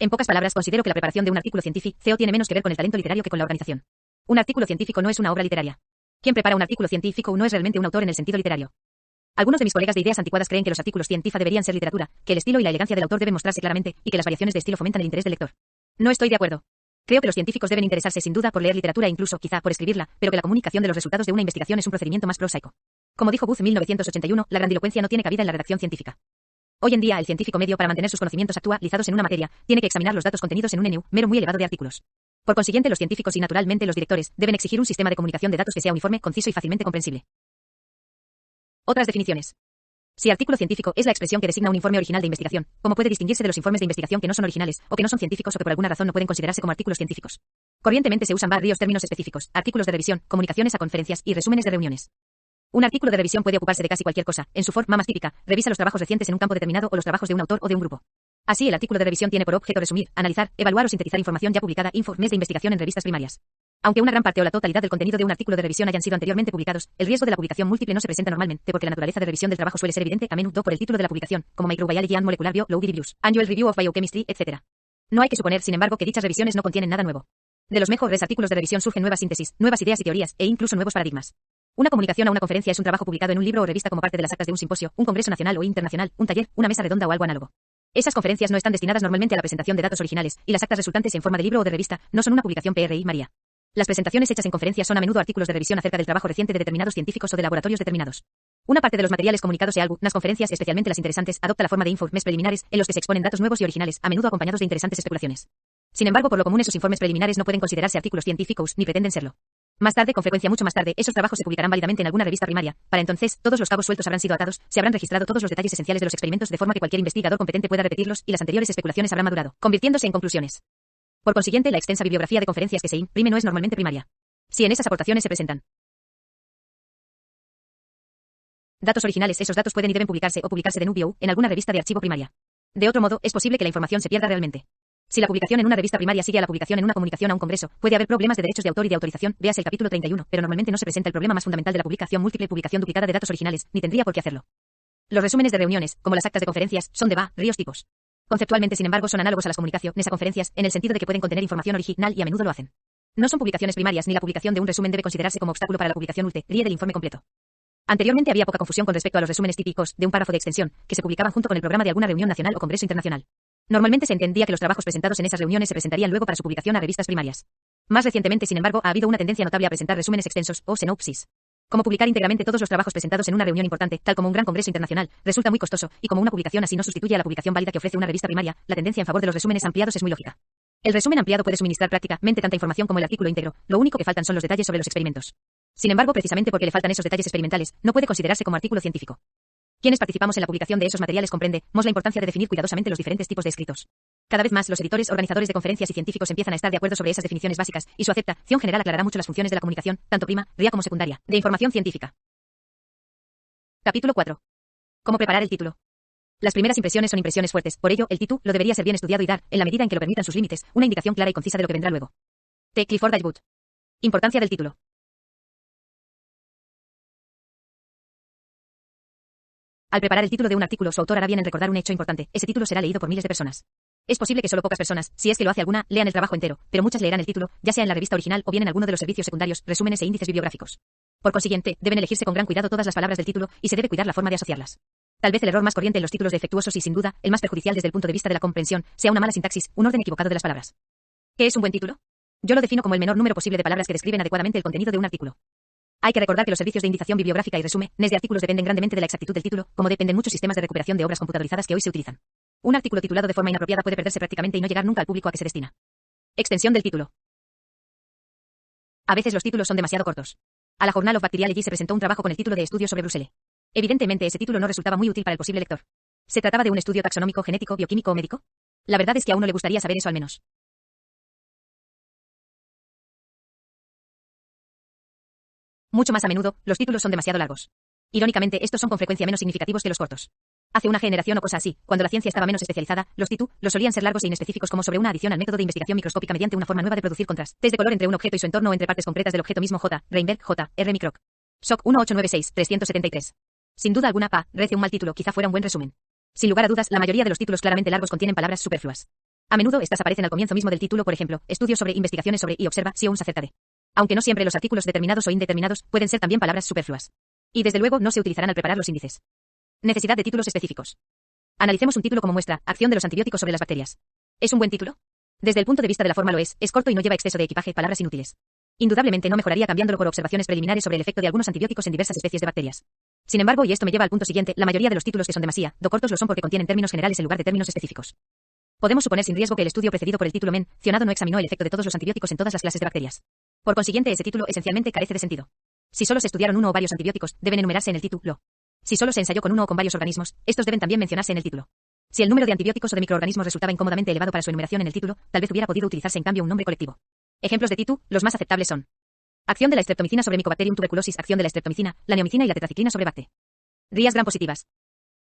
En pocas palabras, considero que la preparación de un artículo científico tiene menos que ver con el talento literario que con la organización. Un artículo científico no es una obra literaria. Quien prepara un artículo científico no es realmente un autor en el sentido literario. Algunos de mis colegas de ideas anticuadas creen que los artículos científicos deberían ser literatura, que el estilo y la elegancia del autor deben mostrarse claramente, y que las variaciones de estilo fomentan el interés del lector. No estoy de acuerdo. Creo que los científicos deben interesarse sin duda por leer literatura e incluso, quizá, por escribirla, pero que la comunicación de los resultados de una investigación es un procedimiento más prosaico. Como dijo Booth en 1981, la grandilocuencia no tiene cabida en la redacción científica. Hoy en día, el científico medio para mantener sus conocimientos actualizados en una materia, tiene que examinar los datos contenidos en un número muy elevado de artículos. Por consiguiente, los científicos y naturalmente los directores deben exigir un sistema de comunicación de datos que sea uniforme, conciso y fácilmente comprensible. Otras definiciones. Si artículo científico es la expresión que designa un informe original de investigación, ¿cómo puede distinguirse de los informes de investigación que no son originales, o que no son científicos o que por alguna razón no pueden considerarse como artículos científicos? Corrientemente se usan varios términos específicos: artículos de revisión, comunicaciones a conferencias y resúmenes de reuniones. Un artículo de revisión puede ocuparse de casi cualquier cosa. En su forma más típica, revisa los trabajos recientes en un campo determinado o los trabajos de un autor o de un grupo. Así, el artículo de revisión tiene por objeto resumir, analizar, evaluar o sintetizar información ya publicada, informes de investigación en revistas primarias. Aunque una gran parte o la totalidad del contenido de un artículo de revisión hayan sido anteriormente publicados, el riesgo de la publicación múltiple no se presenta normalmente porque la naturaleza de revisión del trabajo suele ser evidente a menudo por el título de la publicación, como Microbiology and Molecular Biology Reviews, Annual Review of Biochemistry, etc. No hay que suponer, sin embargo, que dichas revisiones no contienen nada nuevo. De los mejores artículos de revisión surgen nuevas síntesis, nuevas ideas y teorías, e incluso nuevos paradigmas. Una comunicación a una conferencia es un trabajo publicado en un libro o revista como parte de las actas de un simposio, un congreso nacional o internacional, un taller, una mesa redonda o algo análogo. Esas conferencias no están destinadas normalmente a la presentación de datos originales, y las actas resultantes en forma de libro o de revista no son una publicación PRI María. Las presentaciones hechas en conferencias son a menudo artículos de revisión acerca del trabajo reciente de determinados científicos o de laboratorios determinados. Una parte de los materiales comunicados en las conferencias, especialmente las interesantes, adopta la forma de informes preliminares en los que se exponen datos nuevos y originales, a menudo acompañados de interesantes especulaciones. Sin embargo, por lo común esos informes preliminares no pueden considerarse artículos científicos ni pretenden serlo. Más tarde, con frecuencia mucho más tarde, esos trabajos se publicarán válidamente en alguna revista primaria. Para entonces, todos los cabos sueltos habrán sido atados, se habrán registrado todos los detalles esenciales de los experimentos de forma que cualquier investigador competente pueda repetirlos y las anteriores especulaciones habrán madurado, convirtiéndose en conclusiones. Por consiguiente, la extensa bibliografía de conferencias que se imprime no es normalmente primaria. Si en esas aportaciones se presentan datos originales, esos datos pueden y deben publicarse o publicarse de nuevo en alguna revista de archivo primaria. De otro modo, es posible que la información se pierda realmente. Si la publicación en una revista primaria sigue a la publicación en una comunicación a un congreso, puede haber problemas de derechos de autor y de autorización, véase el capítulo 31, pero normalmente no se presenta el problema más fundamental de la publicación múltiple, publicación duplicada de datos originales, ni tendría por qué hacerlo. Los resúmenes de reuniones, como las actas de conferencias, son de varios tipos. Conceptualmente, sin embargo, son análogos a las comunicaciones a conferencias, en el sentido de que pueden contener información original y a menudo lo hacen. No son publicaciones primarias, ni la publicación de un resumen debe considerarse como obstáculo para la publicación ulterior del informe completo. Anteriormente había poca confusión con respecto a los resúmenes típicos de un párrafo de extensión, que se publicaban junto con el programa de alguna reunión nacional o congreso internacional. Normalmente se entendía que los trabajos presentados en esas reuniones se presentarían luego para su publicación a revistas primarias. Más recientemente, sin embargo, ha habido una tendencia notable a presentar resúmenes extensos, o sinopsis. Como publicar íntegramente todos los trabajos presentados en una reunión importante, tal como un gran congreso internacional, resulta muy costoso, y como una publicación así no sustituye a la publicación válida que ofrece una revista primaria, la tendencia en favor de los resúmenes ampliados es muy lógica. El resumen ampliado puede suministrar prácticamente tanta información como el artículo íntegro, lo único que faltan son los detalles sobre los experimentos. Sin embargo, precisamente porque le faltan esos detalles experimentales, no puede considerarse como artículo científico. Quienes participamos en la publicación de esos materiales comprendemos la importancia de definir cuidadosamente los diferentes tipos de escritos. Cada vez más, los editores, organizadores de conferencias y científicos empiezan a estar de acuerdo sobre esas definiciones básicas, y su aceptación general aclarará mucho las funciones de la comunicación, tanto primaria como secundaria, de información científica. Capítulo 4. ¿Cómo preparar el título? Las primeras impresiones son impresiones fuertes, por ello, el título debería ser bien estudiado y dar, en la medida en que lo permitan sus límites, una indicación clara y concisa de lo que vendrá luego. T. Clifford Dashwood. Importancia del título. Al preparar el título de un artículo, su autor hará bien en recordar un hecho importante: ese título será leído por miles de personas. Es posible que solo pocas personas, si es que lo hace alguna, lean el trabajo entero, pero muchas leerán el título, ya sea en la revista original o bien en alguno de los servicios secundarios, resúmenes e índices bibliográficos. Por consiguiente, deben elegirse con gran cuidado todas las palabras del título, y se debe cuidar la forma de asociarlas. Tal vez el error más corriente en los títulos defectuosos y, sin duda, el más perjudicial desde el punto de vista de la comprensión, sea una mala sintaxis, un orden equivocado de las palabras. ¿Qué es un buen título? Yo lo defino como el menor número posible de palabras que describen adecuadamente el contenido de un artículo. Hay que recordar que los servicios de indicación bibliográfica y resúmenes de artículos dependen grandemente de la exactitud del título, como dependen muchos sistemas de recuperación de obras computadorizadas que hoy se utilizan. Un artículo titulado de forma inapropiada puede perderse prácticamente y no llegar nunca al público a que se destina. Extensión del título. A veces los títulos son demasiado cortos. A la Journal of Bacteriology se presentó un trabajo con el título de Estudio sobre Brucelle. Evidentemente ese título no resultaba muy útil para el posible lector. ¿Se trataba de un estudio taxonómico, genético, bioquímico o médico? La verdad es que a uno le gustaría saber eso al menos. Mucho más a menudo, los títulos son demasiado largos. Irónicamente, estos son con frecuencia menos significativos que los cortos. Hace una generación o cosa así, cuando la ciencia estaba menos especializada, los títulos solían ser largos e inespecíficos como sobre una adición al método de investigación microscópica mediante una forma nueva de producir contrastes de color entre un objeto y su entorno o entre partes concretas del objeto mismo. J. Reinberg, J. R. Microc. SOC 1896-373. Sin duda alguna, parece un mal título, quizá fuera un buen resumen. Sin lugar a dudas, la mayoría de los títulos claramente largos contienen palabras superfluas. A menudo estas aparecen al comienzo mismo del título, por ejemplo, estudios sobre investigaciones sobre y observa si aún se acerca de. Aunque no siempre los artículos determinados o indeterminados pueden ser también palabras superfluas. Y desde luego no se utilizarán al preparar los índices. Necesidad de títulos específicos. Analicemos un título como muestra, acción de los antibióticos sobre las bacterias. ¿Es un buen título? Desde el punto de vista de la forma lo es corto y no lleva exceso de equipaje, palabras inútiles. Indudablemente no mejoraría cambiándolo por observaciones preliminares sobre el efecto de algunos antibióticos en diversas especies de bacterias. Sin embargo, y esto me lleva al punto siguiente, la mayoría de los títulos que son demasiado cortos lo son porque contienen términos generales en lugar de términos específicos. Podemos suponer sin riesgo que el estudio precedido por el título mencionado no examinó el efecto de todos los antibióticos en todas las clases de bacterias. Por consiguiente, ese título esencialmente carece de sentido. Si solo se estudiaron uno o varios antibióticos, deben enumerarse en el título. Si solo se ensayó con uno o con varios organismos, estos deben también mencionarse en el título. Si el número de antibióticos o de microorganismos resultaba incómodamente elevado para su enumeración en el título, tal vez hubiera podido utilizarse en cambio un nombre colectivo. Ejemplos de título, los más aceptables son: acción de la streptomicina sobre Mycobacterium tuberculosis, acción de la streptomicina, la neomicina y la tetraciclina sobre bacte. Rías gram positivas.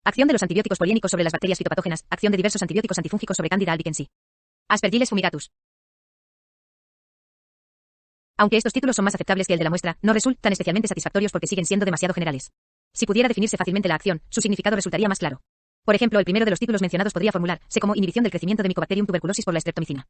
Acción de los antibióticos poliénicos sobre las bacterias fitopatógenas, acción de diversos antibióticos antifúngicos sobre Candida albicans. Aspergillus fumigatus. Aunque estos títulos son más aceptables que el de la muestra, no resultan especialmente satisfactorios porque siguen siendo demasiado generales. Si pudiera definirse fácilmente la acción, su significado resultaría más claro. Por ejemplo, el primero de los títulos mencionados podría formularse como inhibición del crecimiento de Mycobacterium tuberculosis por la streptomicina.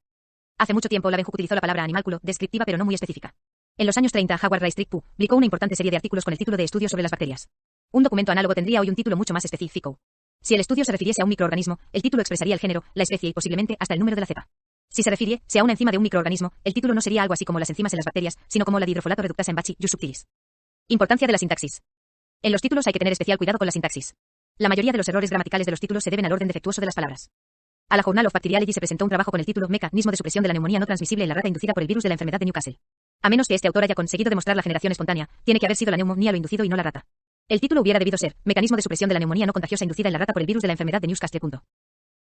Hace mucho tiempo, Leeuwenhoek utilizó la palabra animálculo, descriptiva pero no muy específica. En los años 30, Howard Rice Strict publicó una importante serie de artículos con el título de Estudios sobre las bacterias. Un documento análogo tendría hoy un título mucho más específico. Si el estudio se refiriese a un microorganismo, el título expresaría el género, la especie y posiblemente hasta el número de la cepa. Si se refiriese a una enzima de un microorganismo, el título no sería algo así como las enzimas en las bacterias, sino como la dihidrofolato reductasa en Bacillus subtilis. Importancia de la sintaxis. En los títulos hay que tener especial cuidado con la sintaxis. La mayoría de los errores gramaticales de los títulos se deben al orden defectuoso de las palabras. A la Journal of Bacteriology se presentó un trabajo con el título Mecanismo de supresión de la neumonía no transmisible en la rata inducida por el virus de la enfermedad de Newcastle. A menos que este autor haya conseguido demostrar la generación espontánea, tiene que haber sido la neumonía lo inducido y no la rata. El título hubiera debido ser Mecanismo de supresión de la neumonía no contagiosa inducida en la rata por el virus de la enfermedad de Newcastle.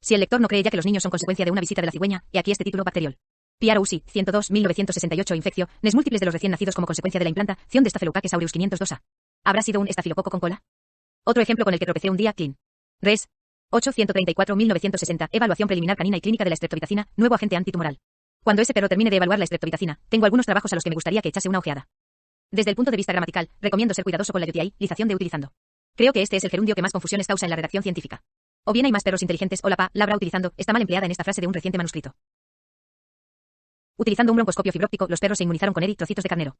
Si el lector no cree ya que los niños son consecuencia de una visita de la cigüeña, he aquí este título Bacteriol. Pierre Usi, 102, 1968. Infecciones múltiples de los recién nacidos como consecuencia de la implantación de Staphylococcus aureus 502A. ¿Habrá sido un estafilococo con cola? Otro ejemplo con el que tropecé un día, Clean. Res. 834, 1960. Evaluación preliminar canina y clínica de la streptobitacina, nuevo agente antitumoral. Cuando ese perro termine de evaluar la streptobitacina, tengo algunos trabajos a los que me gustaría que echase una ojeada. Desde el punto de vista gramatical, recomiendo ser cuidadoso con la utilización de utilizando. Creo que este es el gerundio que más confusiones causa en la redacción científica. O bien hay más perros inteligentes o la palabra utilizando está mal empleada en esta frase de un reciente manuscrito. Utilizando un broncoscopio fibróptico, los perros se inmunizaron con eritrocitos de carnero.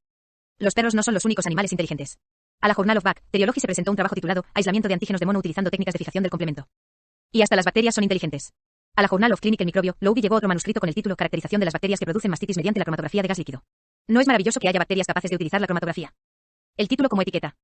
Los perros no son los únicos animales inteligentes. A la Journal of Bacteriology se presentó un trabajo titulado Aislamiento de antígenos de mono utilizando técnicas de fijación del complemento. Y hasta las bacterias son inteligentes. A la Journal of Clinical Microbiology, Lowy llevó otro manuscrito con el título Caracterización de las bacterias que producen mastitis mediante la cromatografía de gas líquido. ¿No es maravilloso que haya bacterias capaces de utilizar la cromatografía? El título como etiqueta.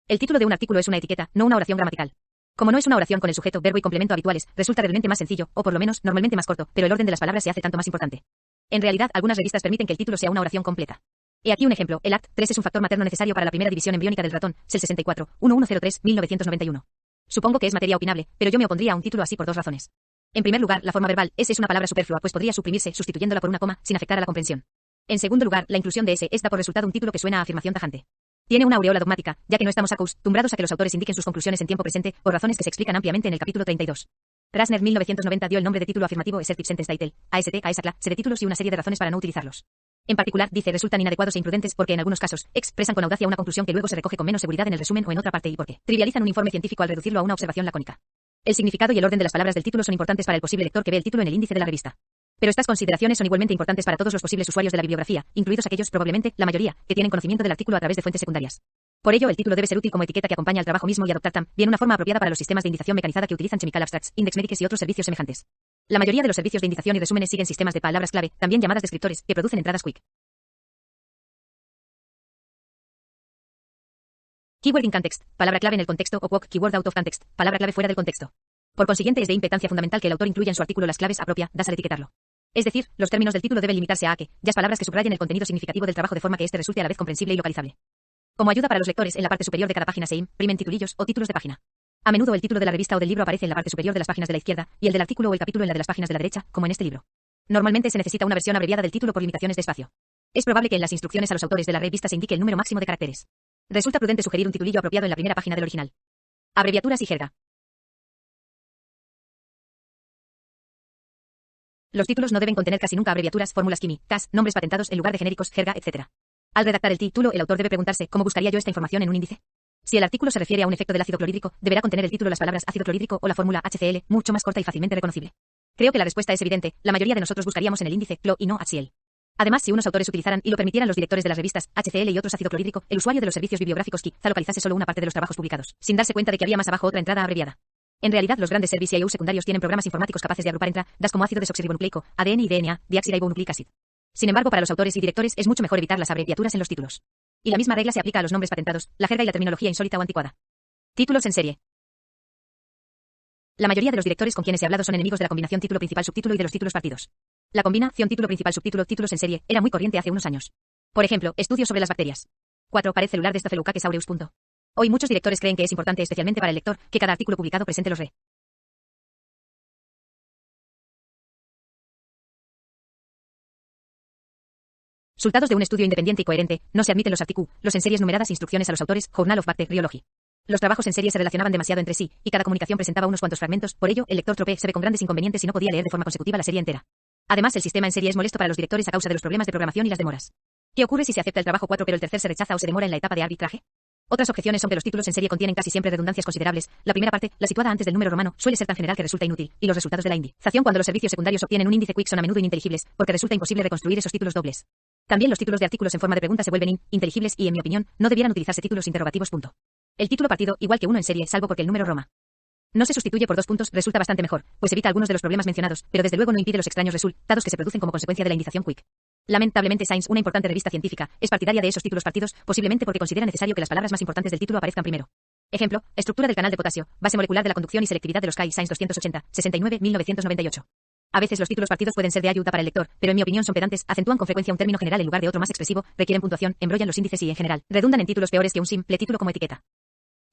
El título de un artículo es una etiqueta, no una oración gramatical. Como no es una oración con el sujeto, verbo y complemento habituales, resulta realmente más sencillo, o por lo menos, normalmente más corto, pero el orden de las palabras se hace tanto más importante. En realidad, algunas revistas permiten que el título sea una oración completa. He aquí un ejemplo. El ACT3 es un factor materno necesario para la primera división embriónica del ratón, CEL 64, 1103, 1991. Supongo que es materia opinable, pero yo me opondría a un título así por dos razones. En primer lugar, la forma verbal, ese es una palabra superflua, pues podría suprimirse sustituyéndola por una coma, sin afectar a la comprensión. En segundo lugar, la inclusión de ese da por resultado un título que suena a afirmación tajante. Tiene una aureola dogmática, ya que no estamos acostumbrados a que los autores indiquen sus conclusiones en tiempo presente, por razones que se explican ampliamente en el capítulo 32. Krasner 1990 dio el nombre de título afirmativo Assertive Sentence Title, AST, a esa clase de títulos y una serie de razones para no utilizarlos. En particular, dice, resultan inadecuados e imprudentes porque en algunos casos expresan con audacia una conclusión que luego se recoge con menos seguridad en el resumen o en otra parte y porque trivializan un informe científico al reducirlo a una observación lacónica. El significado y el orden de las palabras del título son importantes para el posible lector que ve el título en el índice de la revista. Pero estas consideraciones son igualmente importantes para todos los posibles usuarios de la bibliografía, incluidos aquellos, probablemente, la mayoría, que tienen conocimiento del artículo a través de fuentes secundarias. Por ello, el título debe ser útil como etiqueta que acompaña al trabajo mismo y adoptar también una forma apropiada para los sistemas de indización mecanizada que utilizan Chemical Abstracts, Index Medicis y otros servicios semejantes. La mayoría de los servicios de indización y resúmenes siguen sistemas de palabras clave, también llamadas descriptores, que producen entradas quick. Keyword in context, palabra clave en el contexto o quote keyword out of context, palabra clave fuera del contexto. Por consiguiente, es de importancia fundamental que el autor incluya en su artículo las claves apropiadas al etiquetarlo. Es decir, los términos del título deben limitarse a aquellas palabras que subrayen el contenido significativo del trabajo de forma que éste resulte a la vez comprensible y localizable. Como ayuda para los lectores, en la parte superior de cada página se imprimen titulillos o títulos de página. A menudo el título de la revista o del libro aparece en la parte superior de las páginas de la izquierda, y el del artículo o el capítulo en la de las páginas de la derecha, como en este libro. Normalmente se necesita una versión abreviada del título por limitaciones de espacio. Es probable que en las instrucciones a los autores de la revista se indique el número máximo de caracteres. Resulta prudente sugerir un titulillo apropiado en la primera página del original. Abreviaturas y jerga. Los títulos no deben contener casi nunca abreviaturas, fórmulas químicas, nombres patentados en lugar de genéricos, jerga, etc. Al redactar el título, el autor debe preguntarse, ¿cómo buscaría yo esta información en un índice? Si el artículo se refiere a un efecto del ácido clorhídrico, deberá contener el título las palabras ácido clorhídrico o la fórmula HCl, mucho más corta y fácilmente reconocible. Creo que la respuesta es evidente, la mayoría de nosotros buscaríamos en el índice CLO y no HCl. Además, si unos autores utilizaran y lo permitieran los directores de las revistas HCl y otros ácido clorhídrico, el usuario de los servicios bibliográficos quizá localizase solo una parte de los trabajos publicados, sin darse cuenta de que había más abajo otra entrada abreviada. En realidad, los grandes servicios CIU secundarios tienen programas informáticos capaces de agrupar entradas como ácido desoxirribonucleico, ADN y DNA, deoxirribonucleic acid. Sin embargo, para los autores y directores es mucho mejor evitar las abreviaturas en los títulos. Y la misma regla se aplica a los nombres patentados, la jerga y la terminología insólita o anticuada. Títulos en serie. La mayoría de los directores con quienes he hablado son enemigos de la combinación título principal-subtítulo y de los títulos partidos. La combinación título principal-subtítulo títulos en serie era muy corriente hace unos años. Por ejemplo, estudios sobre las bacterias. 4. Pared celular de Staphylococcus aureus. Hoy muchos directores creen que es importante, especialmente para el lector, que cada artículo publicado presente los resultados de un estudio independiente y coherente. No se admiten los artículos, los en series numeradas, instrucciones a los autores, Journal of Bacteriology. Los trabajos en serie se relacionaban demasiado entre sí, y cada comunicación presentaba unos cuantos fragmentos, por ello, el lector trope se ve con grandes inconvenientes y no podía leer de forma consecutiva la serie entera. Además, el sistema en serie es molesto para los directores a causa de los problemas de programación y las demoras. ¿Qué ocurre si se acepta el trabajo 4 pero el tercer se rechaza o se demora en la etapa de arbitraje? Otras objeciones son que los títulos en serie contienen casi siempre redundancias considerables. La primera parte, la situada antes del número romano, suele ser tan general que resulta inútil, y los resultados de la indización cuando los servicios secundarios obtienen un índice quick son a menudo ininteligibles, porque resulta imposible reconstruir esos títulos dobles. También los títulos de artículos en forma de pregunta se vuelven ininteligibles y, en mi opinión, no debieran utilizarse títulos interrogativos. El título partido, igual que uno en serie, salvo porque el número roma no se sustituye por 2 puntos, resulta bastante mejor, pues evita algunos de los problemas mencionados, pero desde luego no impide los extraños resultados que se producen como consecuencia de la indización quick. Lamentablemente Science, una importante revista científica, es partidaria de esos títulos partidos, posiblemente porque considera necesario que las palabras más importantes del título aparezcan primero. Ejemplo, estructura del canal de potasio, base molecular de la conducción y selectividad de los KI Science 280, 69, 1998. A veces los títulos partidos pueden ser de ayuda para el lector, pero en mi opinión son pedantes, acentúan con frecuencia un término general en lugar de otro más expresivo, requieren puntuación, embrollan los índices y, en general, redundan en títulos peores que un simple título como etiqueta.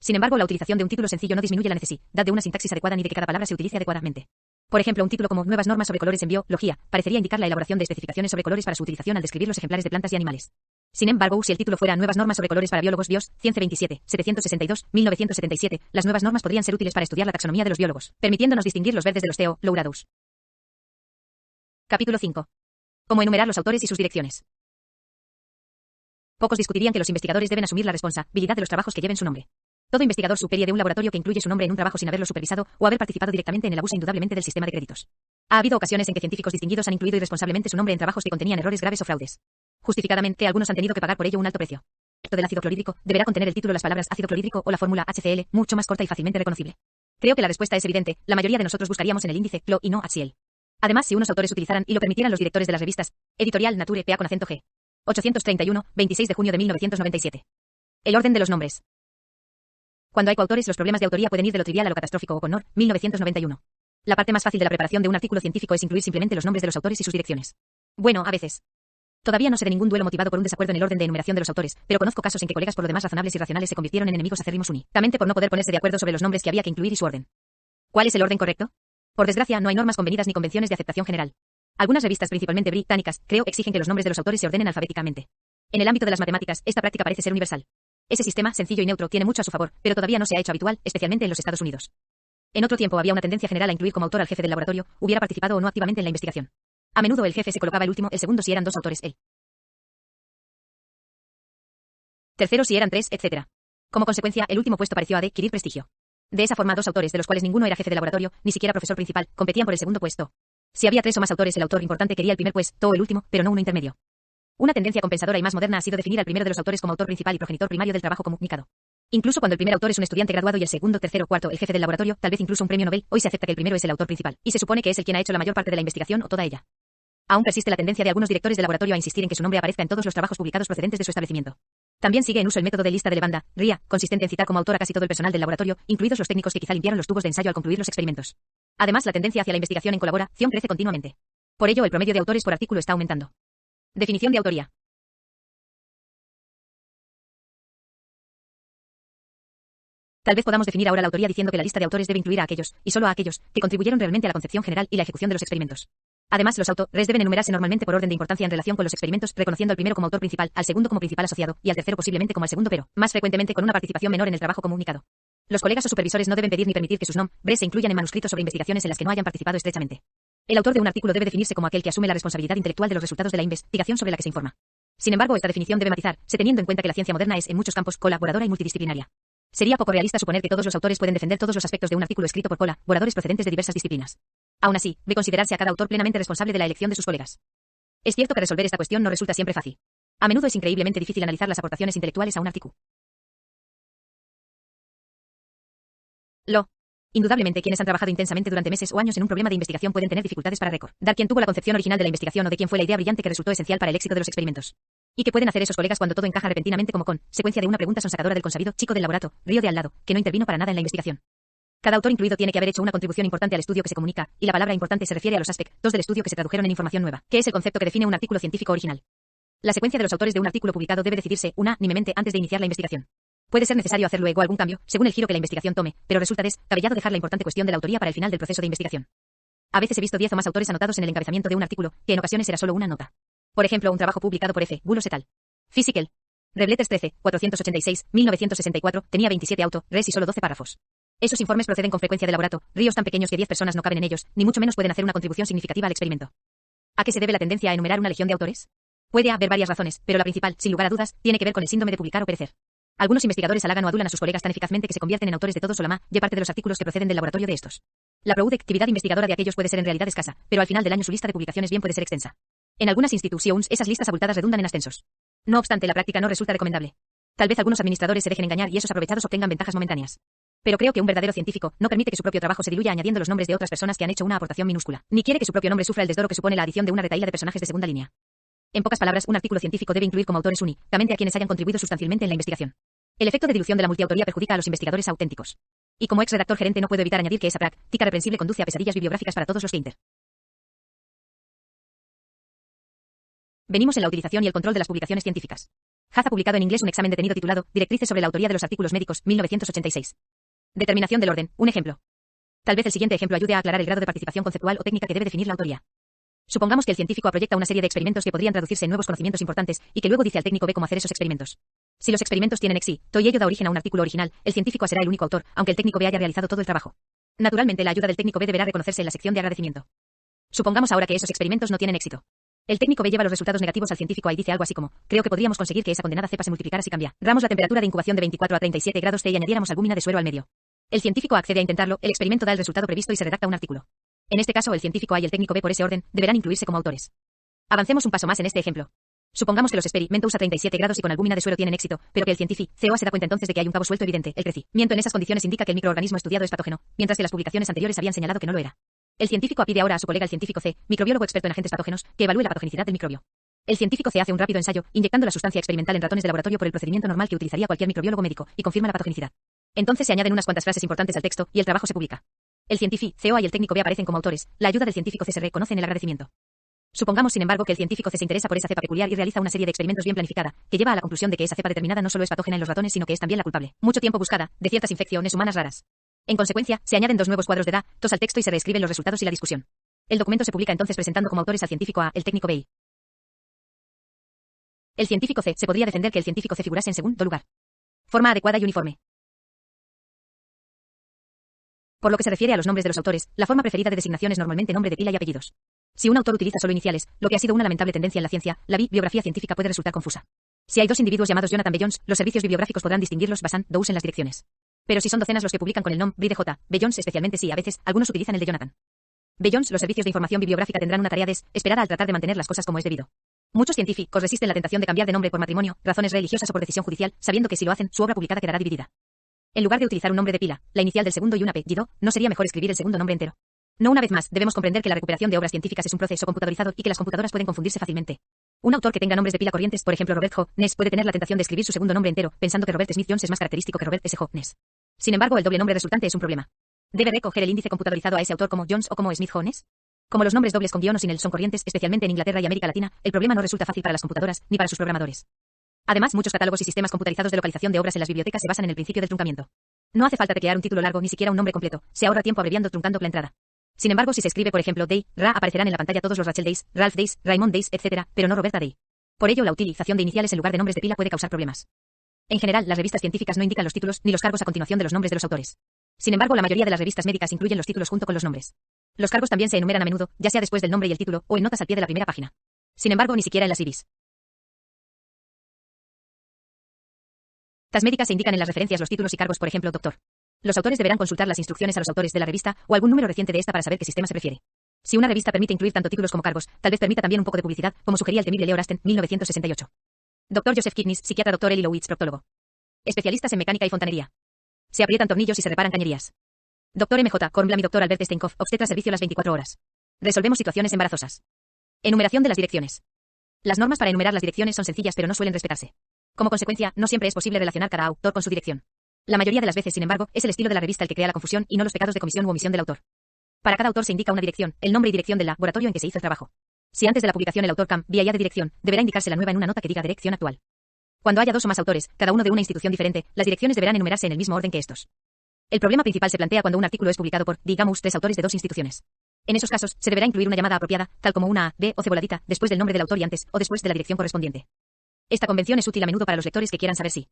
Sin embargo, la utilización de un título sencillo no disminuye la necesidad de una sintaxis adecuada ni de que cada palabra se utilice adecuadamente. Por ejemplo, un título como Nuevas normas sobre colores en biología parecería indicar la elaboración de especificaciones sobre colores para su utilización al describir los ejemplares de plantas y animales. Sin embargo, si el título fuera Nuevas normas sobre colores para biólogos BIOS, Cience 27, 762, 1977, las nuevas normas podrían ser útiles para estudiar la taxonomía de los biólogos, permitiéndonos distinguir los verdes de los Lourados. Capítulo 5. Cómo enumerar los autores y sus direcciones. Pocos discutirían que los investigadores deben asumir la responsabilidad de los trabajos que lleven su nombre. Todo investigador superior de un laboratorio que incluye su nombre en un trabajo sin haberlo supervisado o haber participado directamente en el abuso indudablemente del sistema de créditos. Ha habido ocasiones en que científicos distinguidos han incluido irresponsablemente su nombre en trabajos que contenían errores graves o fraudes. Justificadamente, algunos han tenido que pagar por ello un alto precio. El efecto del ácido clorhídrico deberá contener el título, las palabras ácido clorhídrico o la fórmula HCl, mucho más corta y fácilmente reconocible. Creo que la respuesta es evidente, la mayoría de nosotros buscaríamos en el índice CLO y no HCl. Además, si unos autores utilizaran y lo permitieran los directores de las revistas Editorial Nature PA con acento G. 831, 26 de junio de 1997. El orden de los nombres. Cuando hay coautores, los problemas de autoría pueden ir de lo trivial a lo catastrófico o Connor, 1991. La parte más fácil de la preparación de un artículo científico es incluir simplemente los nombres de los autores y sus direcciones. Bueno, a veces. Todavía no sé de ningún duelo motivado por un desacuerdo en el orden de enumeración de los autores, pero conozco casos en que colegas por lo demás razonables y racionales se convirtieron en enemigos acérrimos únicamente por no poder ponerse de acuerdo sobre los nombres que había que incluir y su orden. ¿Cuál es el orden correcto? Por desgracia, no hay normas convenidas ni convenciones de aceptación general. Algunas revistas, principalmente británicas, creo, exigen que los nombres de los autores se ordenen alfabéticamente. En el ámbito de las matemáticas, esta práctica parece ser universal. Ese sistema, sencillo y neutro, tiene mucho a su favor, pero todavía no se ha hecho habitual, especialmente en los Estados Unidos. En otro tiempo había una tendencia general a incluir como autor al jefe del laboratorio, hubiera participado o no activamente en la investigación. A menudo el jefe se colocaba el último, el segundo si eran 2 autores, el tercero si eran 3, etc. Como consecuencia, el último puesto pareció adquirir prestigio. De esa forma, 2 autores, de los cuales ninguno era jefe de laboratorio, ni siquiera profesor principal, competían por el segundo puesto. Si había 3 o más autores, el autor importante quería el primer puesto o el último, pero no uno intermedio. Una tendencia compensadora y más moderna ha sido definir al primero de los autores como autor principal y progenitor primario del trabajo comunicado. Incluso cuando el primer autor es un estudiante graduado y el segundo, tercero o cuarto el jefe del laboratorio, tal vez incluso un premio Nobel, hoy se acepta que el primero es el autor principal, y se supone que es el quien ha hecho la mayor parte de la investigación o toda ella. Aún persiste la tendencia de algunos directores de laboratorio a insistir en que su nombre aparezca en todos los trabajos publicados procedentes de su establecimiento. También sigue en uso el método de lista de levanda, RIA, consistente en citar como autor a casi todo el personal del laboratorio, incluidos los técnicos que quizá limpiaron los tubos de ensayo al concluir los experimentos. Además, la tendencia hacia la investigación en colaboración crece continuamente. Por ello, el promedio de autores por artículo está aumentando. Definición de autoría. Tal vez podamos definir ahora la autoría diciendo que la lista de autores debe incluir a aquellos, y solo a aquellos, que contribuyeron realmente a la concepción general y la ejecución de los experimentos. Además, los autores deben enumerarse normalmente por orden de importancia en relación con los experimentos, reconociendo al primero como autor principal, al segundo como principal asociado, y al tercero posiblemente como al segundo, pero, más frecuentemente, con una participación menor en el trabajo comunicado. Los colegas o supervisores no deben pedir ni permitir que sus nombres se incluyan en manuscritos sobre investigaciones en las que no hayan participado estrechamente. El autor de un artículo debe definirse como aquel que asume la responsabilidad intelectual de los resultados de la investigación sobre la que se informa. Sin embargo, esta definición debe matizarse teniendo en cuenta que la ciencia moderna es, en muchos campos, colaboradora y multidisciplinaria. Sería poco realista suponer que todos los autores pueden defender todos los aspectos de un artículo escrito por colaboradores procedentes de diversas disciplinas. Aún así, debe considerarse a cada autor plenamente responsable de la elección de sus colegas. Es cierto que resolver esta cuestión no resulta siempre fácil. A menudo es increíblemente difícil analizar las aportaciones intelectuales a un artículo. Indudablemente, quienes han trabajado intensamente durante meses o años en un problema de investigación pueden tener dificultades para recordar quién tuvo la concepción original de la investigación o de quién fue la idea brillante que resultó esencial para el éxito de los experimentos. ¿Y qué pueden hacer esos colegas cuando todo encaja repentinamente como consecuencia de una pregunta sonsacadora del consabido chico del laboratorio de al lado, que no intervino para nada en la investigación? Cada autor incluido tiene que haber hecho una contribución importante al estudio que se comunica, y la palabra importante se refiere a los aspectos del estudio que se tradujeron en información nueva, que es el concepto que define un artículo científico original. La secuencia de los autores de un artículo publicado debe decidirse unánimemente antes de iniciar la investigación. Puede ser necesario hacer luego algún cambio, según el giro que la investigación tome, pero resulta descabellado dejar la importante cuestión de la autoría para el final del proceso de investigación. A veces he visto 10 o más autores anotados en el encabezamiento de un artículo, que en ocasiones era solo una nota. Por ejemplo, un trabajo publicado por F. Bulos et al. Physical Revletters 13, 486, 1964, tenía 27 autores y solo 12 párrafos. Esos informes proceden con frecuencia de laboratorios tan pequeños que 10 personas no caben en ellos, ni mucho menos pueden hacer una contribución significativa al experimento. ¿A qué se debe la tendencia a enumerar una legión de autores? Puede haber varias razones, pero la principal, sin lugar a dudas, tiene que ver con el síndrome de publicar o perecer. Algunos investigadores halagan o adulan a sus colegas tan eficazmente que se convierten en autores de todos o la mayor parte de los artículos que proceden del laboratorio de estos. La productividad investigadora de aquellos puede ser en realidad escasa, pero al final del año su lista de publicaciones bien puede ser extensa. En algunas instituciones, esas listas abultadas redundan en ascensos. No obstante, la práctica no resulta recomendable. Tal vez algunos administradores se dejen engañar y esos aprovechados obtengan ventajas momentáneas. Pero creo que un verdadero científico no permite que su propio trabajo se diluya añadiendo los nombres de otras personas que han hecho una aportación minúscula, ni quiere que su propio nombre sufra el desdoro que supone la adición de una retahíla de personajes de segunda línea. En pocas palabras, un artículo científico debe incluir como autores únicamente a quienes hayan contribuido sustancialmente en la investigación. El efecto de dilución de la multiautoría perjudica a los investigadores auténticos. Y como ex redactor gerente no puedo evitar añadir que esa práctica reprensible conduce a pesadillas bibliográficas para todos los que venimos en la utilización y el control de las publicaciones científicas. Hath ha publicado en inglés un examen detenido titulado Directrices sobre la autoría de los artículos médicos, 1986. Determinación del orden, un ejemplo. Tal vez el siguiente ejemplo ayude a aclarar el grado de participación conceptual o técnica que debe definir la autoría. Supongamos que el científico proyecta una serie de experimentos que podrían traducirse en nuevos conocimientos importantes y que luego dice al técnico B cómo hacer esos experimentos. Si los experimentos tienen éxito y ello da origen a un artículo original, el científico A será el único autor, aunque el técnico B haya realizado todo el trabajo. Naturalmente, la ayuda del técnico B deberá reconocerse en la sección de agradecimiento. Supongamos ahora que esos experimentos no tienen éxito. El técnico B lleva los resultados negativos al científico A y dice algo así como: creo que podríamos conseguir que esa condenada cepa se multiplicara si cambiáramos la temperatura de incubación de 24 a 37 grados C y añadiéramos albúmina de suero al medio. El científico A accede a intentarlo, el experimento da el resultado previsto y se redacta un artículo. En este caso, el científico A y el técnico B por ese orden deberán incluirse como autores. Avancemos un paso más en este ejemplo. Supongamos que los experimentos a 37 grados y con albúmina de suero tienen éxito, pero que el científico A se da cuenta entonces de que hay un cabo suelto evidente, el crecimiento en esas condiciones indica que el microorganismo estudiado es patógeno, mientras que las publicaciones anteriores habían señalado que no lo era. El científico A pide ahora a su colega el científico C, microbiólogo experto en agentes patógenos, que evalúe la patogenicidad del microbio. El científico C hace un rápido ensayo, inyectando la sustancia experimental en ratones de laboratorio por el procedimiento normal que utilizaría cualquier microbiólogo médico, y confirma la patogenicidad. Entonces se añaden unas cuantas frases importantes al texto, y el trabajo se publica. El científico C y el técnico B aparecen como autores, la ayuda del científico C se reconoce en el agradecimiento. Supongamos, sin embargo, que el científico C se interesa por esa cepa peculiar y realiza una serie de experimentos bien planificada, que lleva a la conclusión de que esa cepa determinada no solo es patógena en los ratones, sino que es también la culpable, mucho tiempo buscada, de ciertas infecciones humanas raras. En consecuencia, se añaden 2 nuevos cuadros de datos al texto y se reescriben los resultados y la discusión. El documento se publica entonces presentando como autores al científico A, el técnico B. El científico C se podría defender que el científico C figurase en segundo lugar. Forma adecuada y uniforme. Por lo que se refiere a los nombres de los autores, la forma preferida de designación es normalmente nombre de pila y apellidos. Si un autor utiliza solo iniciales, lo que ha sido una lamentable tendencia en la ciencia, la bibliografía científica puede resultar confusa. Si hay 2 individuos llamados Jonathan B. Jones, los servicios bibliográficos podrán distinguirlos basándoose en las direcciones. Pero si son docenas los que publican con el nombre de J. B. Jones, especialmente si a veces algunos utilizan el de Jonathan B. Jones, los servicios de información bibliográfica tendrán una tarea desesperada al tratar de mantener las cosas como es debido. Muchos científicos resisten la tentación de cambiar de nombre por matrimonio, razones religiosas o por decisión judicial, sabiendo que si lo hacen, su obra publicada quedará dividida. En lugar de utilizar un nombre de pila, la inicial del segundo y un apellido, ¿no sería mejor escribir el segundo nombre entero? No, una vez más, debemos comprender que la recuperación de obras científicas es un proceso computadorizado y que las computadoras pueden confundirse fácilmente. Un autor que tenga nombres de pila corrientes, por ejemplo Robert J. Ness, puede tener la tentación de escribir su segundo nombre entero, pensando que Robert Smith Jones es más característico que Robert S. J. Ness. Sin embargo, el doble nombre resultante es un problema. ¿Debe recoger el índice computadorizado a ese autor como Jones o como Smith J. Ness? Como los nombres dobles con guión o sin él son corrientes, especialmente en Inglaterra y América Latina, el problema no resulta fácil para las computadoras, ni para sus programadores. Además, muchos catálogos y sistemas computarizados de localización de obras en las bibliotecas se basan en el principio del truncamiento. No hace falta teclear un título largo, ni siquiera un nombre completo, se ahorra tiempo abreviando truncando la entrada. Sin embargo, si se escribe, por ejemplo, Day, Ra, aparecerán en la pantalla todos los Rachel Days, Ralph Days, Raymond Days, etc., pero no Roberta Day. Por ello, la utilización de iniciales en lugar de nombres de pila puede causar problemas. En general, las revistas científicas no indican los títulos ni los cargos a continuación de los nombres de los autores. Sin embargo, la mayoría de las revistas médicas incluyen los títulos junto con los nombres. Los cargos también se enumeran a menudo, ya sea después del nombre y el título, o en notas al pie de la primera página. Sin embargo, ni siquiera en las IBIs. Tas médicas se indican en las referencias los títulos y cargos, por ejemplo, doctor. Los autores deberán consultar las instrucciones a los autores de la revista o algún número reciente de esta para saber qué sistema se refiere. Si una revista permite incluir tanto títulos como cargos, tal vez permita también un poco de publicidad, como sugería el temible Leo Rasten, 1968. Dr. Joseph Kipnis, psiquiatra. Dr. Eli Lowitz, proctólogo. Especialistas en mecánica y fontanería. Se aprietan tornillos y se reparan cañerías. Dr. MJ. Kornblum y Dr. Albert Steinkopf, obstetra, servicio las 24 horas. Resolvemos situaciones embarazosas. Enumeración de las direcciones. Las normas para enumerar las direcciones son sencillas pero no suelen respetarse. Como consecuencia, no siempre es posible relacionar cada autor con su dirección. La mayoría de las veces, sin embargo, es el estilo de la revista el que crea la confusión y no los pecados de comisión u omisión del autor. Para cada autor se indica una dirección, el nombre y dirección del laboratorio en que se hizo el trabajo. Si antes de la publicación el autor cambia ya de dirección, deberá indicarse la nueva en una nota que diga dirección actual. Cuando haya dos o más autores, cada uno de una institución diferente, las direcciones deberán enumerarse en el mismo orden que estos. El problema principal se plantea cuando un artículo es publicado por, digamos, 3 autores de 2 instituciones. En esos casos, se deberá incluir una llamada apropiada, tal como una A, B o ceboladita, después del nombre del autor y antes, o después de la dirección correspondiente. Esta convención es útil a menudo para los lectores que quieran saber si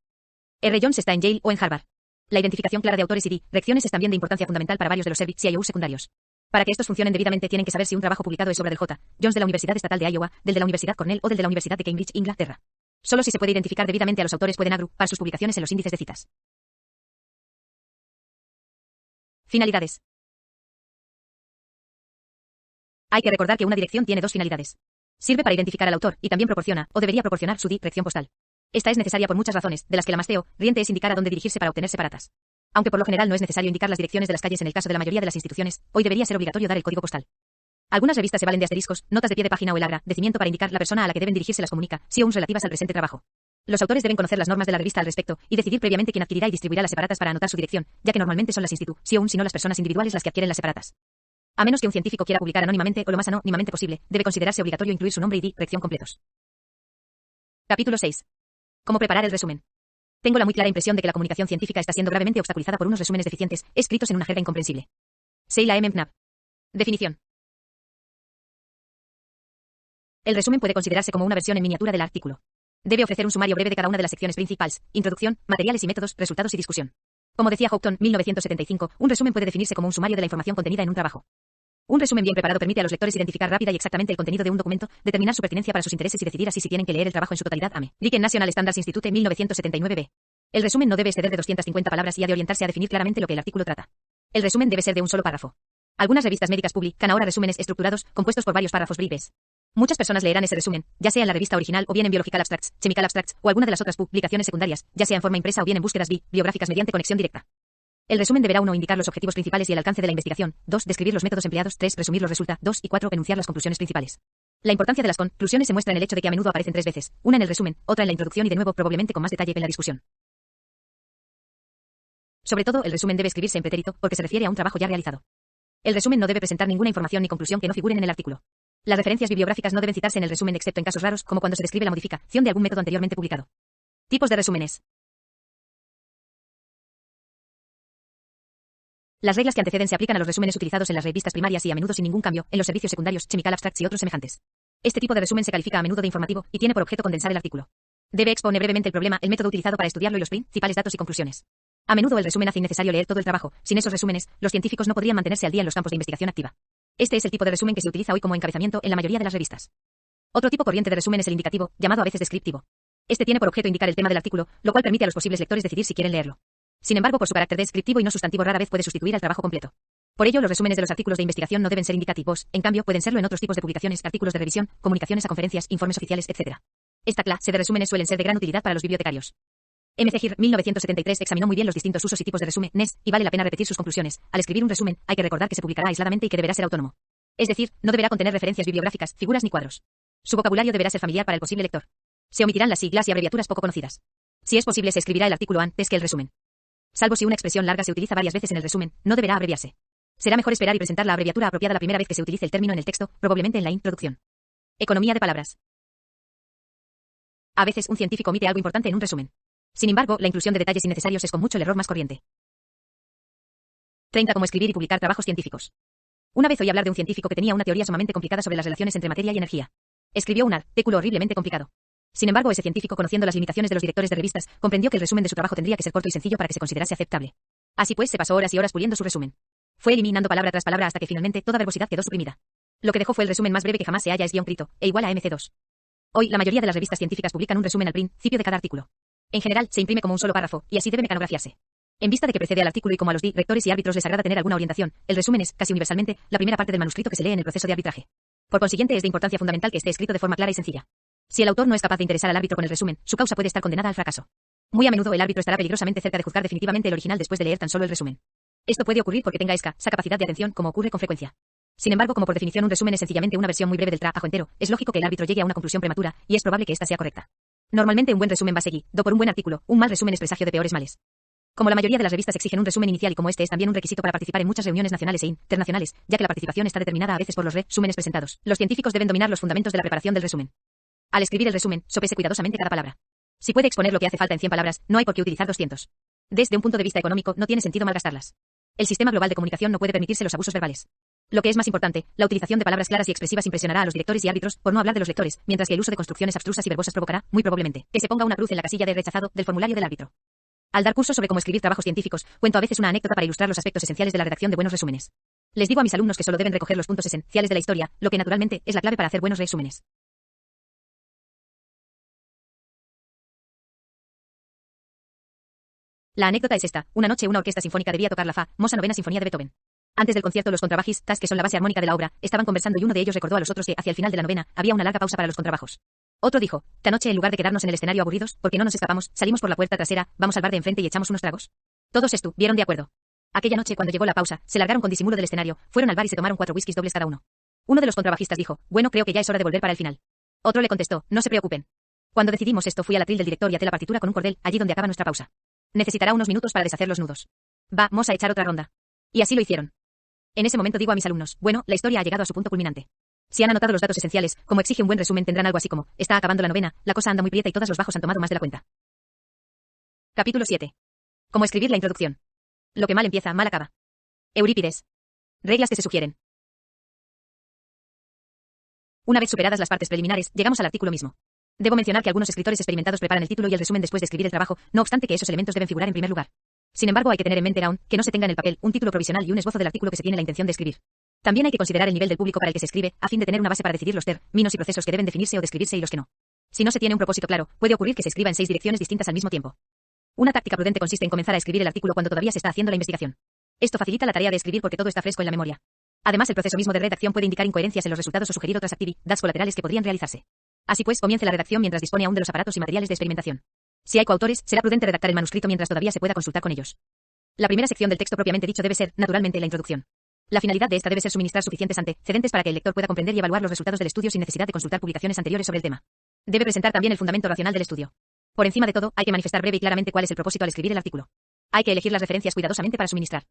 R. Jones está en Yale o en Harvard. La identificación clara de autores y direcciones es también de importancia fundamental para varios de los CIO secundarios. Para que estos funcionen debidamente tienen que saber si un trabajo publicado es obra del J. Jones de la Universidad Estatal de Iowa, del de la Universidad Cornell o del de la Universidad de Cambridge, Inglaterra. Solo si se puede identificar debidamente a los autores pueden agrupar sus publicaciones en los índices de citas. Finalidades. Hay que recordar que una dirección tiene 2 finalidades. Sirve para identificar al autor, y también proporciona, o debería proporcionar, su dirección postal. Esta es necesaria por muchas razones, de las que la más riente es indicar a dónde dirigirse para obtener separatas. Aunque por lo general no es necesario indicar las direcciones de las calles en el caso de la mayoría de las instituciones, hoy debería ser obligatorio dar el código postal. Algunas revistas se valen de asteriscos, notas de pie de página o el agra, de cimiento para indicar la persona a la que deben dirigirse las comunica, si aún relativas al presente trabajo. Los autores deben conocer las normas de la revista al respecto, y decidir previamente quién adquirirá y distribuirá las separatas para anotar su dirección, ya que normalmente son las instituciones y no las personas individuales las que adquieren las separatas. A menos que un científico quiera publicar anónimamente o lo más anónimamente posible, debe considerarse obligatorio incluir su nombre y dirección completos. Capítulo 6. ¿Cómo preparar el resumen? Tengo la muy clara impresión de que la comunicación científica está siendo gravemente obstaculizada por unos resúmenes deficientes, escritos en una jerga incomprensible. Sheila M. Knapp. Definición. El resumen puede considerarse como una versión en miniatura del artículo. Debe ofrecer un sumario breve de cada una de las secciones principales: introducción, materiales y métodos, resultados y discusión. Como decía Houghton, 1975, un resumen puede definirse como un sumario de la información contenida en un trabajo. Un resumen bien preparado permite a los lectores identificar rápida y exactamente el contenido de un documento, determinar su pertinencia para sus intereses y decidir así si tienen que leer el trabajo en su totalidad. Ame. Dicken National Standards Institute, 1979b. El resumen no debe exceder de 250 palabras y ha de orientarse a definir claramente lo que el artículo trata. El resumen debe ser de un solo párrafo. Algunas revistas médicas publican ahora resúmenes estructurados, compuestos por varios párrafos breves. Muchas personas leerán ese resumen, ya sea en la revista original o bien en Biological Abstracts, Chemical Abstracts o alguna de las otras publicaciones secundarias, ya sea en forma impresa o bien en búsquedas bibliográficas mediante conexión directa. El resumen deberá 1 indicar los objetivos principales y el alcance de la investigación, 2 describir los métodos empleados, 3 resumir los resultados, 2 y 4 enunciar las conclusiones principales. La importancia de las conclusiones se muestra en el hecho de que a menudo aparecen 3 veces, una en el resumen, otra en la introducción y de nuevo probablemente con más detalle en la discusión. Sobre todo, el resumen debe escribirse en pretérito, porque se refiere a un trabajo ya realizado. El resumen no debe presentar ninguna información ni conclusión que no figuren en el artículo. Las referencias bibliográficas no deben citarse en el resumen excepto en casos raros, como cuando se describe la modificación de algún método anteriormente publicado. Tipos de resúmenes. Las reglas que anteceden se aplican a los resúmenes utilizados en las revistas primarias y a menudo sin ningún cambio en los servicios secundarios, Chemical Abstracts y otros semejantes. Este tipo de resumen se califica a menudo de informativo y tiene por objeto condensar el artículo. Debe exponer brevemente el problema, el método utilizado para estudiarlo y los principales datos y conclusiones. A menudo el resumen hace innecesario leer todo el trabajo. Sin esos resúmenes, los científicos no podrían mantenerse al día en los campos de investigación activa. Este es el tipo de resumen que se utiliza hoy como encabezamiento en la mayoría de las revistas. Otro tipo corriente de resumen es el indicativo, llamado a veces descriptivo. Este tiene por objeto indicar el tema del artículo, lo cual permite a los posibles lectores decidir si quieren leerlo. Sin embargo, por su carácter descriptivo y no sustantivo rara vez puede sustituir al trabajo completo. Por ello, los resúmenes de los artículos de investigación no deben ser indicativos, en cambio, pueden serlo en otros tipos de publicaciones, artículos de revisión, comunicaciones a conferencias, informes oficiales, etc. Esta clase de resúmenes suelen ser de gran utilidad para los bibliotecarios. M. C. Gir, 1973, examinó muy bien los distintos usos y tipos de resúmenes, y vale la pena repetir sus conclusiones. Al escribir un resumen, hay que recordar que se publicará aisladamente y que deberá ser autónomo. Es decir, no deberá contener referencias bibliográficas, figuras ni cuadros. Su vocabulario deberá ser familiar para el posible lector. Se omitirán las siglas y abreviaturas poco conocidas. Si es posible, se escribirá el artículo antes que el resumen. Salvo si una expresión larga se utiliza varias veces en el resumen, no deberá abreviarse. Será mejor esperar y presentar la abreviatura apropiada la primera vez que se utilice el término en el texto, probablemente en la introducción. Economía de palabras. A veces un científico omite algo importante en un resumen. Sin embargo, la inclusión de detalles innecesarios es con mucho el error más corriente. 30. Cómo escribir y publicar trabajos científicos. Una vez oí hablar de un científico que tenía una teoría sumamente complicada sobre las relaciones entre materia y energía. Escribió un artículo horriblemente complicado. Sin embargo, ese científico, conociendo las limitaciones de los directores de revistas, comprendió que el resumen de su trabajo tendría que ser corto y sencillo para que se considerase aceptable. Así pues, se pasó horas y horas puliendo su resumen. Fue eliminando palabra tras palabra hasta que finalmente toda verbosidad quedó suprimida. Lo que dejó fue el resumen más breve que jamás se haya escrito, e igual a MC2. Hoy, la mayoría de las revistas científicas publican un resumen al principio de cada artículo. En general, se imprime como un solo párrafo, y así debe mecanografiarse. En vista de que precede al artículo y como a los directores y árbitros les agrada tener alguna orientación, el resumen es, casi universalmente, la primera parte del manuscrito que se lee en el proceso de arbitraje. Por consiguiente, es de importancia fundamental que esté escrito de forma clara y sencilla. Si el autor no es capaz de interesar al árbitro con el resumen, su causa puede estar condenada al fracaso. Muy a menudo el árbitro estará peligrosamente cerca de juzgar definitivamente el original después de leer tan solo el resumen. Esto puede ocurrir porque tenga esa capacidad de atención, como ocurre con frecuencia. Sin embargo, como por definición un resumen es sencillamente una versión muy breve del trabajo entero, es lógico que el árbitro llegue a una conclusión prematura, y es probable que ésta sea correcta. Normalmente un buen resumen va seguido por un buen artículo, un mal resumen es presagio de peores males. Como la mayoría de las revistas exigen un resumen inicial y como este es también un requisito para participar en muchas reuniones nacionales e internacionales, ya que la participación está determinada a veces por los resúmenes presentados, los científicos deben dominar los fundamentos de la preparación del resumen. Al escribir el resumen, sopese cuidadosamente cada palabra. Si puede exponer lo que hace falta en 100 palabras, no hay por qué utilizar 200. Desde un punto de vista económico, no tiene sentido malgastarlas. El sistema global de comunicación no puede permitirse los abusos verbales. Lo que es más importante, la utilización de palabras claras y expresivas impresionará a los directores y árbitros, por no hablar de los lectores, mientras que el uso de construcciones abstrusas y verbosas provocará, muy probablemente, que se ponga una cruz en la casilla de rechazado del formulario del árbitro. Al dar cursos sobre cómo escribir trabajos científicos, cuento a veces una anécdota para ilustrar los aspectos esenciales de la redacción de buenos resúmenes. Les digo a mis alumnos que solo deben recoger los puntos esenciales de la historia, lo que naturalmente es la clave para hacer buenos resúmenes. La anécdota es esta: una noche una orquesta sinfónica debía tocar la famosa novena sinfonía de Beethoven. Antes del concierto los contrabajistas, que son la base armónica de la obra, estaban conversando y uno de ellos recordó a los otros que, hacia el final de la novena, había una larga pausa para los contrabajos. Otro dijo: esta noche en lugar de quedarnos en el escenario aburridos, porque no nos escapamos, salimos por la puerta trasera, vamos al bar de enfrente y echamos unos tragos. Todos estuvieron de acuerdo. Aquella noche cuando llegó la pausa, se largaron con disimulo del escenario, fueron al bar y se tomaron 4 whiskies dobles cada uno. Uno de los contrabajistas dijo: bueno, creo que ya es hora de volver para el final. Otro le contestó: no se preocupen. Cuando decidimos esto fui al atril del director y até la partitura con un cordel, allí donde acaba nuestra pausa. Necesitará unos minutos para deshacer los nudos. Vamos a echar otra ronda. Y así lo hicieron. En ese momento digo a mis alumnos: bueno, la historia ha llegado a su punto culminante. Si han anotado los datos esenciales, como exige un buen resumen, tendrán algo así como: está acabando la novena, la cosa anda muy prieta y todos los bajos han tomado más de la cuenta. Capítulo 7. Cómo escribir la introducción. Lo que mal empieza, mal acaba. Eurípides. Reglas que se sugieren. Una vez superadas las partes preliminares, llegamos al artículo mismo. Debo mencionar que algunos escritores experimentados preparan el título y el resumen después de escribir el trabajo, no obstante que esos elementos deben figurar en primer lugar. Sin embargo, hay que tener en mente aún que no se tenga en el papel un título provisional y un esbozo del artículo que se tiene la intención de escribir. También hay que considerar el nivel del público para el que se escribe, a fin de tener una base para decidir los términos y procesos que deben definirse o describirse y los que no. Si no se tiene un propósito claro, puede ocurrir que se escriba en 6 direcciones distintas al mismo tiempo. Una táctica prudente consiste en comenzar a escribir el artículo cuando todavía se está haciendo la investigación. Esto facilita la tarea de escribir porque todo está fresco en la memoria. Además, el proceso mismo de redacción puede indicar incoherencias en los resultados o sugerir otras actividades colaterales que podrían realizarse. Así pues, comience la redacción mientras dispone aún de los aparatos y materiales de experimentación. Si hay coautores, será prudente redactar el manuscrito mientras todavía se pueda consultar con ellos. La primera sección del texto propiamente dicho debe ser, naturalmente, la introducción. La finalidad de esta debe ser suministrar suficientes antecedentes para que el lector pueda comprender y evaluar los resultados del estudio sin necesidad de consultar publicaciones anteriores sobre el tema. Debe presentar también el fundamento racional del estudio. Por encima de todo, hay que manifestar breve y claramente cuál es el propósito al escribir el artículo. Hay que elegir las referencias cuidadosamente para suministrar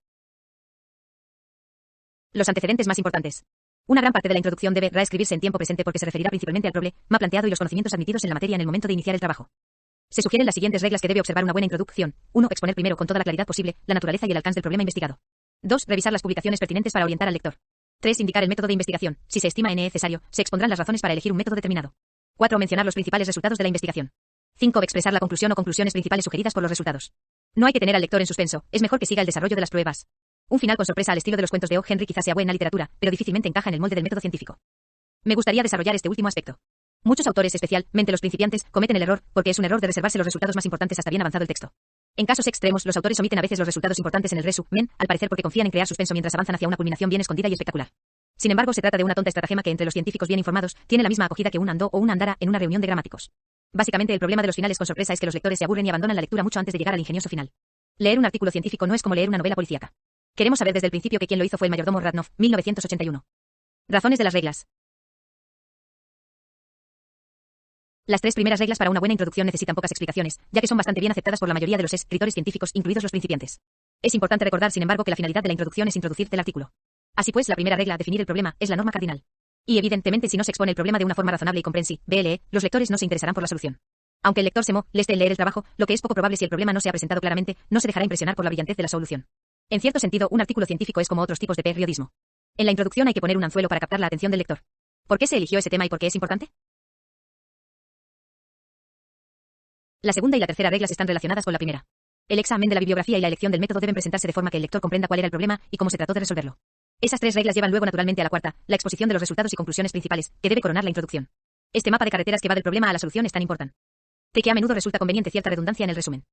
los antecedentes más importantes. Una gran parte de la introducción debe reescribirse en tiempo presente porque se referirá principalmente al problema planteado y los conocimientos admitidos en la materia en el momento de iniciar el trabajo. Se sugieren las siguientes reglas que debe observar una buena introducción. 1. Exponer primero con toda la claridad posible la naturaleza y el alcance del problema investigado. 2. Revisar las publicaciones pertinentes para orientar al lector. 3. Indicar el método de investigación. Si se estima necesario, se expondrán las razones para elegir un método determinado. 4. Mencionar los principales resultados de la investigación. 5. Expresar la conclusión o conclusiones principales sugeridas por los resultados. No hay que tener al lector en suspenso, es mejor que siga el desarrollo de las pruebas. Un final con sorpresa al estilo de los cuentos de O. Henry quizás sea buena literatura, pero difícilmente encaja en el molde del método científico. Me gustaría desarrollar este último aspecto. Muchos autores, especialmente los principiantes, cometen el error, porque es un error de reservarse los resultados más importantes hasta bien avanzado el texto. En casos extremos, los autores omiten a veces los resultados importantes en el resumen, al parecer porque confían en crear suspenso mientras avanzan hacia una culminación bien escondida y espectacular. Sin embargo, se trata de una tonta estratagema que entre los científicos bien informados tiene la misma acogida que un andó o una andara en una reunión de gramáticos. Básicamente, el problema de los finales con sorpresa es que los lectores se aburren y abandonan la lectura mucho antes de llegar al ingenioso final. Leer un artículo científico no es como leer una novela policíaca. Queremos saber desde el principio que quien lo hizo fue el mayordomo Radnoff, 1981. Razones de las reglas. Las 3 primeras reglas para una buena introducción necesitan pocas explicaciones, ya que son bastante bien aceptadas por la mayoría de los escritores científicos, incluidos los principiantes. Es importante recordar, sin embargo, que la finalidad de la introducción es introducirte el artículo. Así pues, la primera regla, definir el problema, es la norma cardinal. Y evidentemente, si no se expone el problema de una forma razonable y comprensible, los lectores no se interesarán por la solución. Aunque el lector se moleste en leer el trabajo, lo que es poco probable si el problema no se ha presentado claramente, no se dejará impresionar por la brillantez de la solución. En cierto sentido, un artículo científico es como otros tipos de periodismo. En la introducción hay que poner un anzuelo para captar la atención del lector. ¿Por qué se eligió ese tema y por qué es importante? La segunda y la tercera reglas están relacionadas con la primera. El examen de la bibliografía y la elección del método deben presentarse de forma que el lector comprenda cuál era el problema y cómo se trató de resolverlo. Esas 3 reglas llevan luego naturalmente a la cuarta, la exposición de los resultados y conclusiones principales, que debe coronar la introducción. Este mapa de carreteras que va del problema a la solución es tan importante que a menudo resulta conveniente cierta redundancia en el resumen.